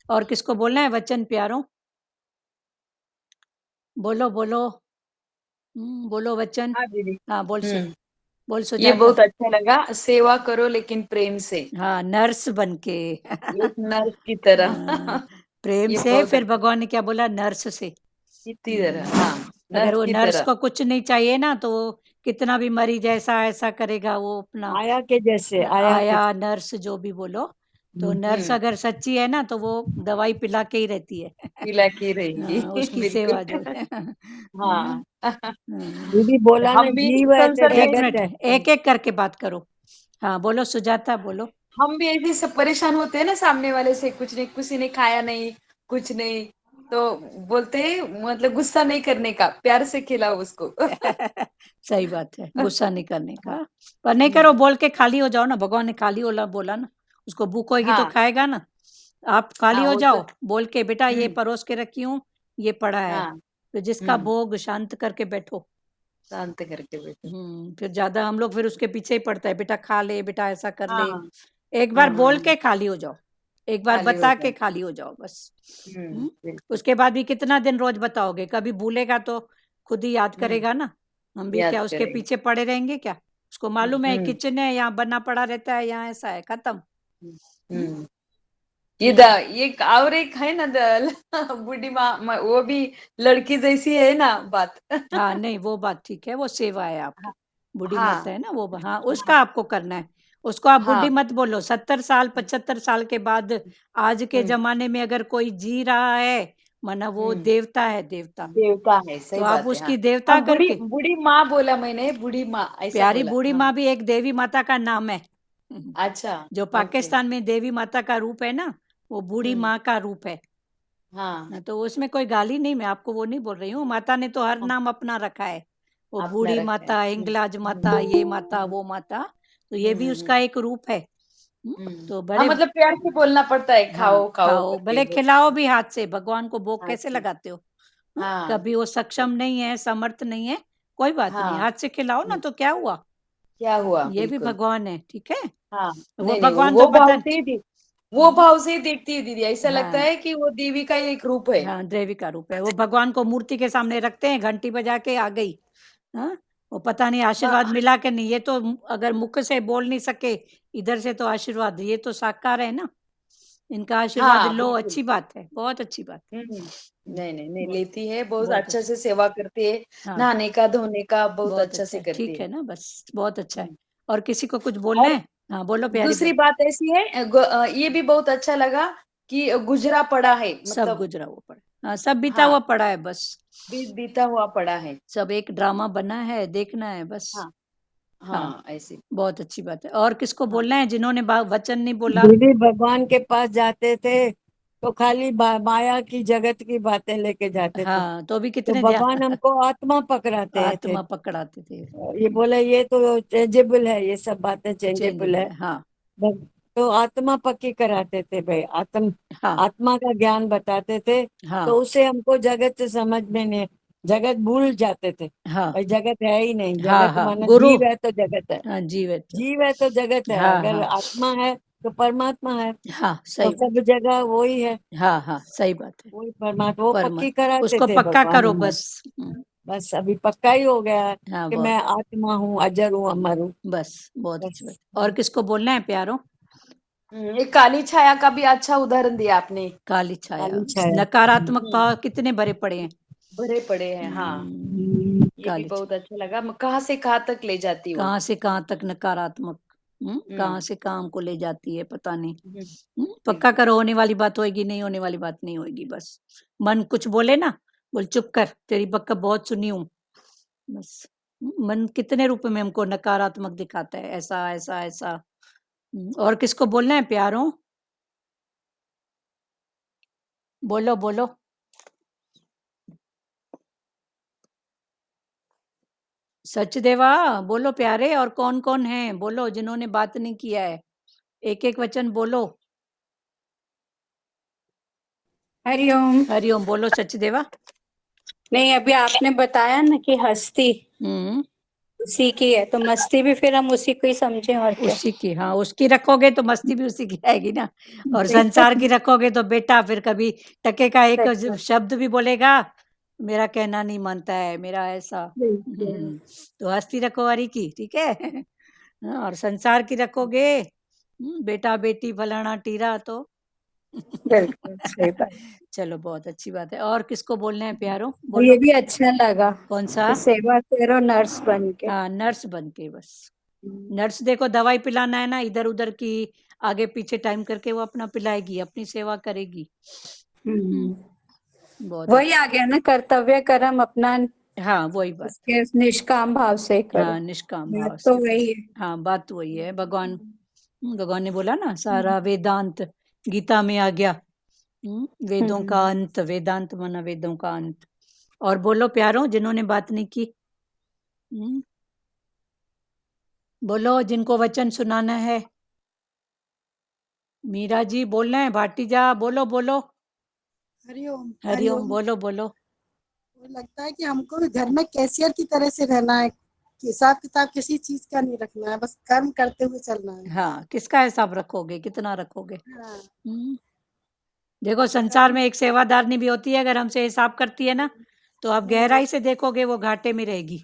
और किसको बोलना है वचन प्यारों? बोलो बोलो। बोलो वचन। हाँ दीदी। हाँ, हम्म बोल ये सुजाता। बहुत अच्छा लगा, सेवा करो लेकिन प्रेम से, हाँ, नर्स बन के। एक नर्स की तरह। हाँ, प्रेम ये से। बहुत फिर अच्छा, भगवान ने क्या बोला? नर्स से। की तरह, हाँ अगर नर्स वो की नर्स तरह। को कुछ नहीं चाहिए ना तो वो कितना भी मरीज ऐसा ऐसा करेगा, वो अपना आया के जैसे, आया के आया नर्स जो भी बोलो, तो नर्स हम्म अगर सच्ची है ना तो वो दवाई पिला के ही रहती है। पिला की रहेगी। हाँ, उसकी बिल्कुल। सेवा जो है। है ना। हाँ। हाँ। दीदी बोला ना, हम भी इस जीव है तो संसार में, एक जगत मिनट, है। एक एक करके बात करो। हाँ, बोलो सुजाता, बोलो। हम भी ऐसे सब परेशान होते हैं ना, सामने वाले से कुछ नहीं, किसी ने खाया नहीं, कुछ नहीं, तो बोलते हैं मतलब गुस्सा नहीं करने का, प्यार से खिलाओ उसको। सही बात है, गुस्सा नहीं करने का। पर नहीं करो, बोल के खाली हो जाओ ना। भगवान ने खाली होला बोला ना, उसको भूख होगी तो हाँ खाएगा ना। आप खाली हाँ हो वो तो। जाओ, बोल के बेटा ये हम्म परोस के रखी हूँ, ये पड़ा है। हाँ। तो जिसका हम्म भोग शांत करके बैठो। शांत करके बैठो। फिर ज्यादा हम लोग फिर उसके पीछे ही पड़ता है, बेटा खा ले, बेटा ऐसा कर ले। हाँ एक बार हाँ हाँ बोल हाँ, के खाली हो जाओ, एक बार खाली हो बता के जाओ। खाली हो जाओ बस। हम्म बिल्कुल। उसके बाद भी कितना दिन रोज बताओगे? कभी भूलेगा तो खुद ही याद हम्म करेगा ना। हम भी याद क्या उसके करेंगे। पीछे पड़े रहेंगे क्या? उसको मालूम है हम्म किचन है, यहाँ बना पड़ा रहता है, यहाँ ऐसा है, खत्म। हम्म, हम्म ठीक है। एक और एक है ना बूढ़ी माँ वो भी लड़की जैसी है ना बात। हाँ, नहीं वो बात ठीक है, वो सेवा है आपकी। बूढ़ी माता हाँ है ना वो, हाँ उसका आपको करना है। उसको आप हाँ। बुढ़ी मत बोलो। 70 साल 75 साल के बाद आज के जमाने में अगर कोई जी रहा है, माना वो देवता है, देवता। देवता है, तो सही आप बात है। उसकी हाँ, देवता बुढ़ी करके, बुढ़ी माँ बोला मैंने, बुढ़ी माँ ऐसा प्यारी बोला। बूढ़ी हाँ, माँ भी एक देवी माता का नाम है। अच्छा, जो ओके। पाकिस्तान में देवी माता का रूप है ना, वो बूढ़ी माँ का रूप है। हाँ, तो उसमें कोई गाली नहीं, मैं आपको वो नहीं बोल रही हूँ। माता ने तो हर हाँ, नाम अपना रखा है। वो अपना बूढ़ी रखा है। माता, हिंगलाज माता, ये माता, वो माता, तो ये भी उसका एक रूप है। तो हाँ, बड़े, मतलब प्यार से बोलना पड़ता है, हाँ, खाओ खाओ खाओ, करके भले वो। खिलाओ भी हाथ से। भगवान को भोग हाथ कैसे से। लगाते हो? हाँ, कभी वो सक्षम नहीं है, समर्थ नहीं है, कोई बात नहीं, हाँ, हाथ से खिलाओ ना, तो क्या हुआ? क्या हुआ, ये भी बिल्कुल। भगवान है, ठीक है। हाँ, वो नहीं नहीं, भगवान वो तो पता भाव से नहीं। ही वो भाव से ही देखती है दीदी, ऐसा लगता हाँ, है कि वो देवी का ही एक रूप है। हाँ, देवी का रूप है। वो भगवान को मूर्ति के सामने रखते हैं, घंटी बजा के आ गई। हाँ, वो पता नहीं आशीर्वाद मिला कि नहीं। ये तो अगर मुख से बोल नहीं सके, इधर से तो आशीर्वाद, ये तो साकार है ना। इनका आशीर्वाद हाँ, लो, बिल्कुल। अच्छी बात है, बहुत अच्छी बात है। नहीं नहीं नहीं, बहुत लेती है, बहुत बहुत अच्छा अच्छा। से सेवा करती है, हाँ, नहाने का धोने का बहुत बहुत अच्छा अच्छा से है, करती ठीक है। है ना, बस बहुत अच्छा है। हम्म। और किसी को कुछ बोलना और है? हाँ, बोलो प्यारी दूसरी बहन। बात ऐसी है, ये भी बहुत अच्छा लगा कि गुजरा पड़ा है, सब मतलब। गुजरा हुआ पड़ा है। हाँ, सब बीता हाँ, हुआ पड़ा है, बस। बीता हुआ पड़ा है। सब एक ड्रामा बना है, देखना है बस। हाँ, हाँ, हाँ, ऐसी। बहुत अच्छी बात है। और किसको हाँ, बोलना है जिन्होंने वचन नहीं बोला? दीदी भगवान के पास जाते थे तो खाली माया की जगत की बातें लेके जाते थे, हाँ, तो भी तो कितने भगवान हमको आत्मा पकड़ाते थे। आत्मा पकड़ाते थे। ये बोले ये तो चेंजेबल है, ये सब बातें चेंजेबल चेंजेबल है। है, हाँ। तो आत्मा पक्की कराते थे भाई, हाँ, आत्मा का ज्ञान बताते थे। हाँ, तो उससे हमको जगत से समझ में नहीं, जगत भूल जाते थे हाँ, भाई, जगत है ही नहीं। हाँ, जगत हाँ, माना गुरु। जीव है तो जगत है, हाँ, जीवित। जीव है तो जगत है, हाँ, अगर हाँ, आत्मा है तो परमात्मा है। हाँ, तो सही बात। सब जगह वही है, हाँ, हाँ, सही बात है। वही परमात्मा, वो पक्की कराते उसको थे पक्का भगवान करो हमें। बस। बस अभी पक्का ही हो गया है हाँ, कि मैं बहुत, आत्मा हूँ, अजर हूँ, अमर हूँ। बस बहुत अच्छी बात बस है। और किसको बोलना है प्यारो? एक काली छाया का भी अच्छा उदाहरण दिया आपने। काली छाया, काली छाया। नकारात्मक भाव कितने भरे पड़े हैं। भरे पड़े हैं। हाँ, ये भी काली छाया बहुत अच्छा लगा, कहाँ से कहाँ तक ले जाती वो। कहाँ से कहाँ तक नकारात्मक, कहाँ हम्म। से काम को ले जाती है, पता नहीं। हम्म, पक्का बिल्कुल। करो, होने वाली बात होएगी, नहीं होने वाली बात नहीं होएगी, बस। मन कुछ बोले ना, बोल चुप कर, तेरी बक्का बहुत सुनी हूँ, बस। मन कितने रूप में हमको नकारात्मक दिखाता है, ऐसा ऐसा ऐसा। और किसको बोलना है प्यारों? बोलो बोलो। सच देवा, बोलो प्यारे। और कौन कौन है, बोलो जिन्होंने बात नहीं किया है, एक एक वचन बोलो। हरिओम। हरिओम, बोलो सच देवा। नहीं, अभी आपने बताया ना कि हस्ती हम्म उसी की है, तो मस्ती भी फिर हम उसी को ही समझे, और क्या। उसी की, हाँ, उसकी रखोगे तो मस्ती भी उसी की आएगी ना। और संसार की रखोगे तो बेटा फिर कभी टके का एक शब्द भी बोलेगा, मेरा कहना नहीं मानता है, मेरा ऐसा। तो हस्ती रखो हरि की, ठीक है। हाँ, और संसार की रखोगे, बेटा बेटी फलाना टीरा, तो बिल्कुल सही बात। चलो, बहुत अच्छी बात है। और किसको बोलना है प्यारो? और ये बोलो। भी अच्छा लगा कौन सा? कि सेवा करो नर्स बन के। हाँ, नर्स बन के, बस। नर्स देखो, दवाई पिलाना है ना, इधर उधर की आगे पीछे टाइम करके वो अपना पिलाएगी, अपनी सेवा करेगी। बहुत वही आ गया ना, कर्तव्य कर्म अपना, हाँ, वही बात। उसके निष्काम भाव से करो। हाँ, निष्काम भाव बात से। तो वही है। हाँ, बात तो वही है। भगवान ने बोला ना, सारा वेदांत गीता में आ गया। वेदों का अंत, वेदांत माना वेदों का अंत। और बोलो प्यारो, जिन्होंने बात नहीं की, बोलो जिनको वचन सुनाना है। मीरा जी बोलना है, भाटी जा, बोलो बोलो। हरिओम। हरिओम, बोलो बोलो। वो लगता है कि हमको घर में कैशियर की तरह से रहना है, कि हिसाब किताब किसी चीज का नहीं रखना है, बस कर्म करते हुए चलना है। हाँ, किसका हिसाब रखोगे, कितना रखोगे? हाँ, देखो, संसार कर्म। में एक सेवादारनी भी होती है, अगर हमसे हिसाब करती है ना, तो आप गहराई से देखोगे वो घाटे में रहेगी,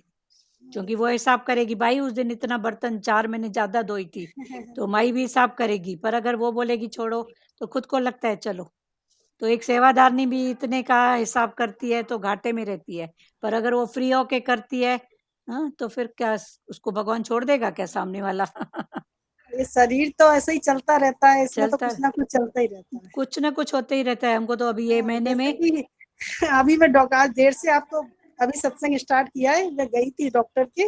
क्योंकि वो हिसाब करेगी, भाई उस दिन इतना बर्तन 4 मैंने ज्यादा धोई थी, तो माई भी हिसाब करेगी। पर अगर वो बोलेगी छोड़ो, तो खुद को लगता है चलो। तो एक सेवादारनी भी इतने का हिसाब करती है तो घाटे में रहती है। पर अगर वो फ्री होके करती है, हाँ, तो फिर क्या उसको भगवान छोड़ देगा क्या, सामने वाला? ये शरीर तो ऐसे ही चलता रहता है, इसमें तो चलता कुछ ना कुछ चलता ही रहता है। कुछ ना कुछ होते ही रहता है हमको तो अभी ये हाँ, महीने जैसे में कि अभी मैं आज देर से आपको अभी सत्संग स्टार्ट किया है, मैं गई थी डॉक्टर के,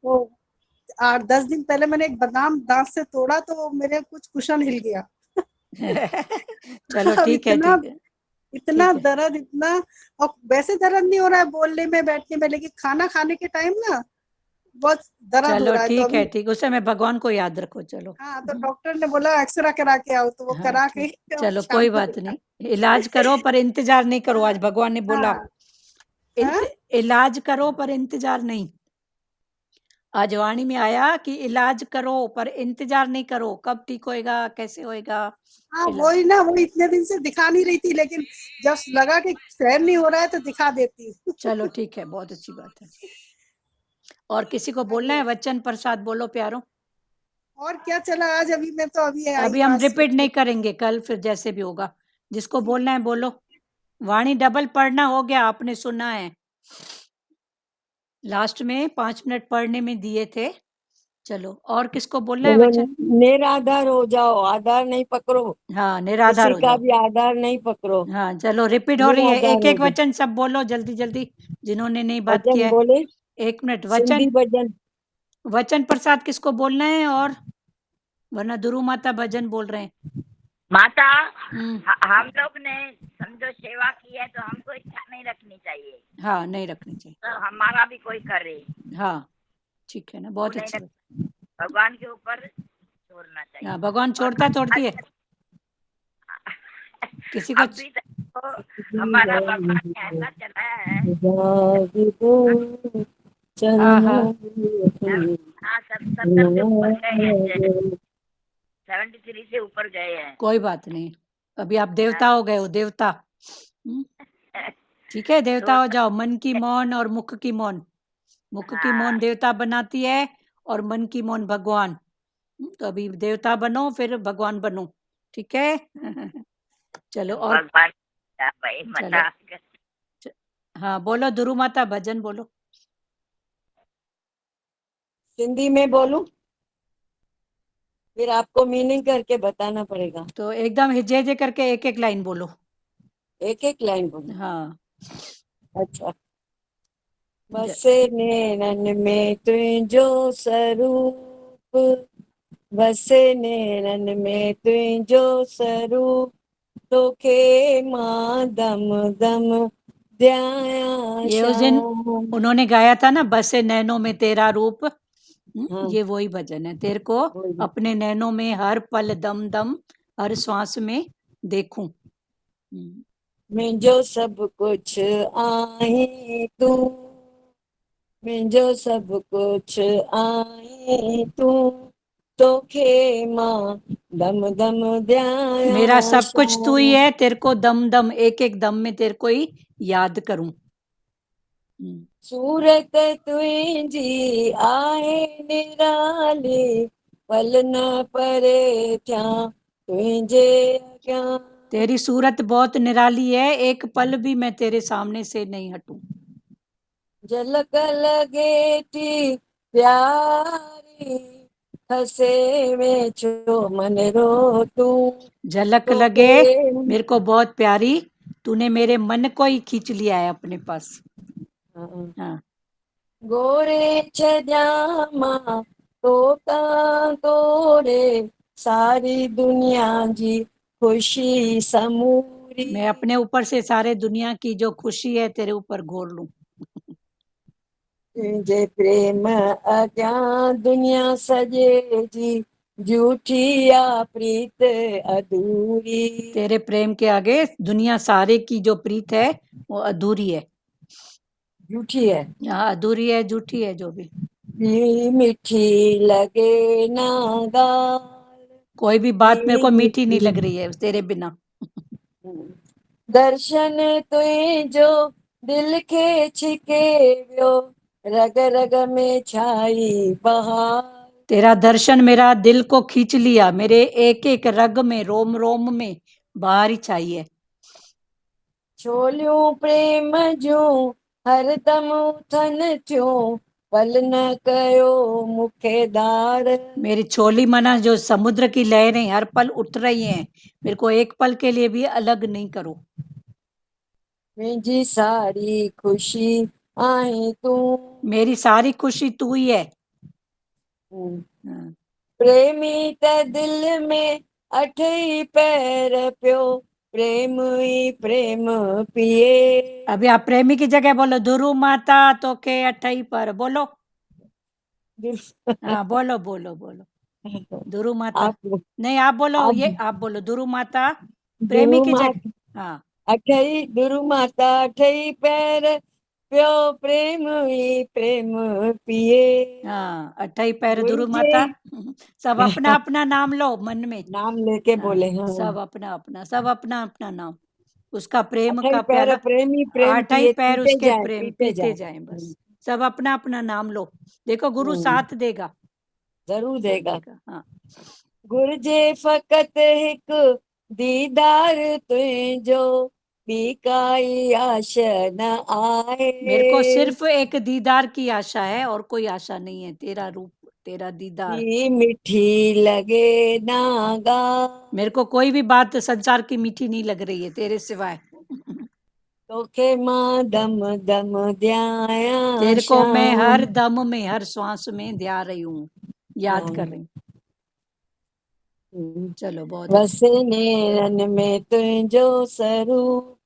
वो 8-10 दिन पहले मैंने एक बादाम दांत से तोड़ा तो मेरे कुछ कुशन हिल गया। चलो अब ठीक है, इतना ठीक है, इतना ठीक है। दर्द, इतना, और वैसे दर्द नहीं हो रहा है बोलने में बैठने में, लेकिन खाना खाने के टाइम ना बहुत दर्द हो चलो रहा है। तो ठीक है, अभी ठीक, उस समय भगवान को याद रखो। चलो हाँ, तो डॉक्टर ने बोला एक्सरे करा के आओ, तो वो हाँ करा के ठीक, अब चलो शाम कोई को बात देखा। नहीं, इलाज करो पर इंतजार नहीं करो। आज भगवान ने बोला हाँ, हाँ, इलाज करो पर इंतजार नहीं। आज वाणी में आया कि इलाज करो पर इंतजार नहीं करो, कब ठीक होएगा, कैसे होएगा। हाँ, इलाज वही ना, वो इतने दिन से दिखा नहीं रही थी, लेकिन जब लगा कि सहन नहीं हो रहा है तो दिखा देती हूँ। चलो ठीक है, बहुत अच्छी बात है। और किसी को बोलना है? वचन प्रसाद बोलो प्यारो। और क्या चला आज? अभी मैं तो अभी आई अभी हम वहां से। रिपीट नहीं करेंगे, कल फिर जैसे भी होगा। जिसको बोलना है बोलो। वाणी डबल पढ़ना हो गया, आपने सुना है। लास्ट में 5 मिनट पढ़ने में दिए थे। चलो, और किसको बोलना है बोलो, वचन? निराधार हो जाओ, आधार नहीं पकड़ो, हाँ, निराधार किसी हो का जाओ। भी आधार नहीं पकड़ो, हाँ चलो, रिपीट हो रही है, निराधार एक हो एक जाओ। वचन सब बोलो जल्दी जल्दी, जिन्होंने नहीं बात किया भजन है। बोले, 1 मिनट सिंधी वचन। भजन। वचन प्रसाद किसको बोलना है? और वरना दुरु माता भजन बोल रहे हैं। माता, हम्म, हम लोग ने समझो सेवा की है तो हमको इच्छा नहीं रखनी चाहिए, हाँ नहीं रखनी चाहिए। तो हमारा भी कोई करे, हाँ ठीक है ना, बहुत नहीं अच्छी बात। भगवान के ऊपर छोड़ना चाहिए। हाँ, भगवान और छोड़ता थोड़ती है किसी को। अभी तक तो हमारा भगवान ने ऐसा चलाया है। हाँ हाँ हाँ, 70 से ऊपर गए हैं, 73 से ऊपर गए हैं। कोई बात नहीं, अभी आप देवता हो गए हो, देवता। ठीक है, देवता हो जाओ। मन की मौन और मुख की मौन, मुख की मौन देवता बनाती है और मन की मौन भगवान। तो अभी देवता बनो फिर भगवान बनो, ठीक है। चलो और भगवान भाई चलो मता हाँ बोलो, दुरु माता भजन बोलो। हिंदी में बोलूं, फिर आपको मीनिंग करके बताना पड़ेगा। तो एकदम हिजे करके एक एक लाइन बोलो। एक एक लाइन बोलूं? हाँ अच्छा। बसे नैनन में तुझो स्वरूप, बसे नैनन में तुझो स्वरूप, तोखे मां दम दम ध्याया ये उस दिन श्याम। उन्होंने गाया था ना, बसे नैनों में तेरा रूप। हाँ, ये वही भजन है। तेरे को अपने नैनों में हर पल दम दम, हर श्वास में देखूं। मुंहिंजो सब कुछ आई तू, मुंहिंजो सब कुछ आई तू, तोखे मां दम दम ध्याया मेरा सब कुछ तू ही श्याम। है, तेरे को दम दम, एक एक दम में तेरे को ही याद करूं। सूरत तुझी आहे निराली, पल न परे थिया तुझे अॻियां। तेरी सूरत बहुत निराली है, एक पल भी मैं तेरे सामने से नहीं हटूं। झलक लगे थी प्यारी, हसे में छो मन रो तू, झलक तो लगे मेरे को बहुत प्यारी, तूने मेरे मन को ही खींच लिया है अपने पास। हाँ गोरे छजामा तोता तोरे, सारी दुनिया जी खुशी समूरी। मैं अपने ऊपर से सारे दुनिया की जो खुशी है तेरे ऊपर घोर लूं। तुझे प्रेम अज्ञा दुनिया सजे जी, झूठी आ प्रीत अधूरी। तेरे प्रेम के आगे दुनिया सारे की जो प्रीत है वो अधूरी है, झूठी है। हाँ अधूरी है, झूठी है जो भी। मीठी लगे ना गाल, कोई भी बात मेरे को मीठी नहीं लग रही है तेरे बिना। दर्शन तुझो दिल के छिके वियो, रग रग में छाई बहार। तेरा दर्शन मेरा दिल को खींच लिया, मेरे एक एक रग में, रोम रोम में बाहर ही चाहिए। छोलियूं प्रेम जूं हरदम उथन थियूं, पल न कयो मुखे दार। मेरी छोली मना जो समुद्र की लहरें हर पल उठ रही हैं, मेरे को एक पल के लिए भी अलग नहीं करो। मुंहिंजी सारी खुशी आहे तू। मेरी सारी खुशी तू ही है। हाँ। प्रेमी त दिल में अठई पैर पियो, प्रेम ही प्रेम पिए। अभी आप प्रेमी की जगह बोलो दुरु माता तो के अठई पर बोलो। हाँ बोलो बोलो बोलो दुरु माता। आप नहीं आप बोलो, आप ये आप बोलो दुरु माता प्रेमी की जगह। हाँ अठई दुरु माता अठई पैर पियो, प्रेम ही प्रेम पिए। हाँ अठई पैर गुरु दुरु जी माता। सब अपना अपना नाम लो मन में। नाम लेके हाँ, बोले। हाँ सब अपना अपना, सब अपना अपना नाम, उसका प्रेम अठई का पैर प्याला। प्रेमी प्रेम आठ ही पिए, पैर पीते उसके जाए प्रेम पीते पीते जाए। जाएं बस। सब अपना अपना नाम लो, देखो गुरु साथ देगा, जरूर देगा। हाँ। गुरु जे फकत हिक दीदार तुझो, ॿी काई आश न आए। मेरे को सिर्फ एक दीदार की आशा है और कोई आशा नहीं है, तेरा रूप तेरा दीदार। ॿी मिठी लगे ना गा। मेरे को कोई भी बात संसार की मीठी नहीं लग रही है तेरे सिवाय। तोखे मां दम दम ध्याया तेरे को मैं श्याम। हर दम में हर श्वास में ध्या रही हूँ, याद कर रही हूँ। चलो बहुत अच्छा। वसे नेरन में तुझो स्वरूप,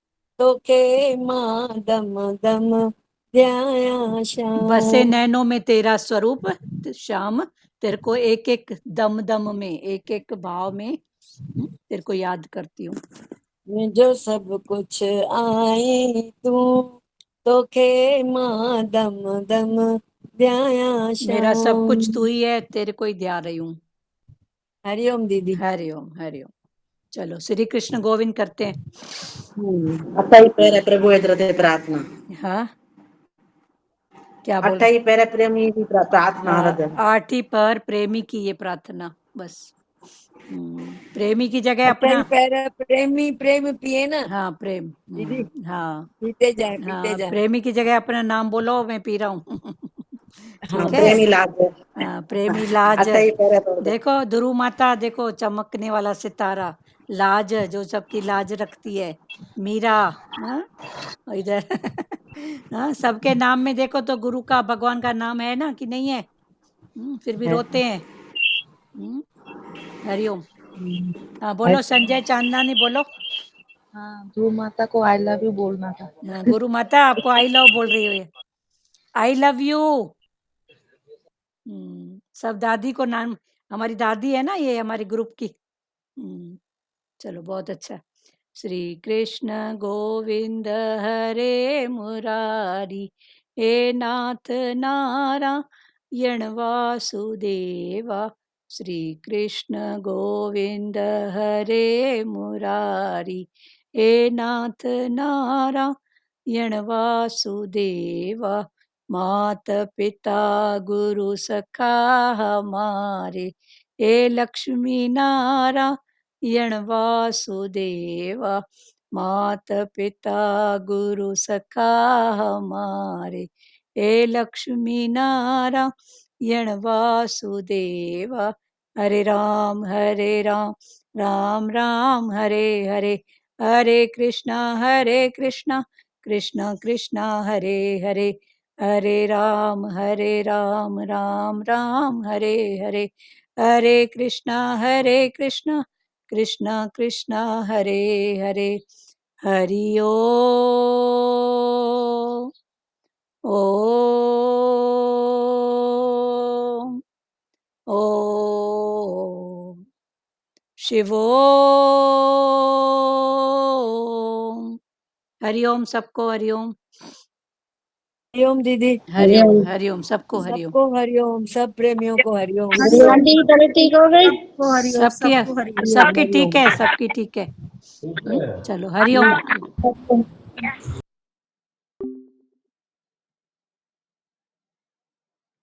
तोखे मां दम दम ध्याया श्याम। बसे नैनों में तेरा स्वरूप श्याम, तेरे को एक एक दम दम में एक एक भाव में तेरे को याद करती हूँ। मुझो सब कुछ आई तू, तोखे मां दम दम ध्याया श्याम। मेरा सब कुछ तू ही है, तेरे को ही ध्या रही हूँ। हरिओम दीदी। हरिओम हरिओम। चलो श्री कृष्ण गोविंद करते हैं। अठई पैर प्रभु एतरते प्रार्थना। हाँ क्या बोल? अठई पैर प्रेमी की प्रार्थना हृदय। 8 ही पर प्रेमी की ये प्रार्थना बस। प्रेमी की जगह अपना। अठई पैर प्रेमी प्रेम पिए ना हाँ प्रेम। दीदी, हाँ पीते जाए पीते हाँ जाए। प्रेमी की जगह अपना नाम बोलो, मैं पी रहा हूँ। हाँ ठीक है। प्रेमी लाज। हाँ प्रेमी लाज। अठई पैर पर देखो दुरु माता, देखो चमकने वाला सितारा, लाज जो सबकी लाज रखती है, मीरा। हाँ इधर। हाँ सबके नाम में देखो तो गुरु का भगवान का नाम है ना कि नहीं है? फिर भी रोते हैं। हरिओम। हाँ बोलो संजय चांदनानी बोलो। हाँ ध्रुव माता को आई लव यू बोलना था। हाँ, गुरु माता आपको आई लव बोल रही है, आई लव यू। सब दादी को नाम, हमारी दादी है ना ये हमारे ग्रुप की। चलो बहुत अच्छा। श्री कृष्ण गोविंद हरे मुरारी, हे नाथ नारायण वासुदेवा। श्री कृष्ण गोविंद हरे मुरारी, हे नाथ नारायण वासुदेवा। मात पिता गुरु सखा हमारे, हे लक्ष्मी नारायण वासुदेवा। मात पिता गुरु सखा हमारे, हे लक्ष्मी नारायण वासुदेवा। हरे राम राम राम हरे हरे, हरे कृष्णा कृष्ण कृष्ण हरे हरे, हरे राम राम राम हरे हरे, हरे कृष्णा कृष्ण कृष्ण हरे हरे। हरि ओम। ओम ओम शिवोम। हरिओम सबको, हरिओम। हरिओम दीदी। हरिओम हरिओम सबको हरिओम। सबको हरिओम, सब प्रेमियों को हरिओम। हरिओम। आंटी की तबीयत ठीक हो गई? सबको हरिओम, सबकी सबको हरिओम। सबकी ठीक है, सबकी ठीक है। चलो हरिओम।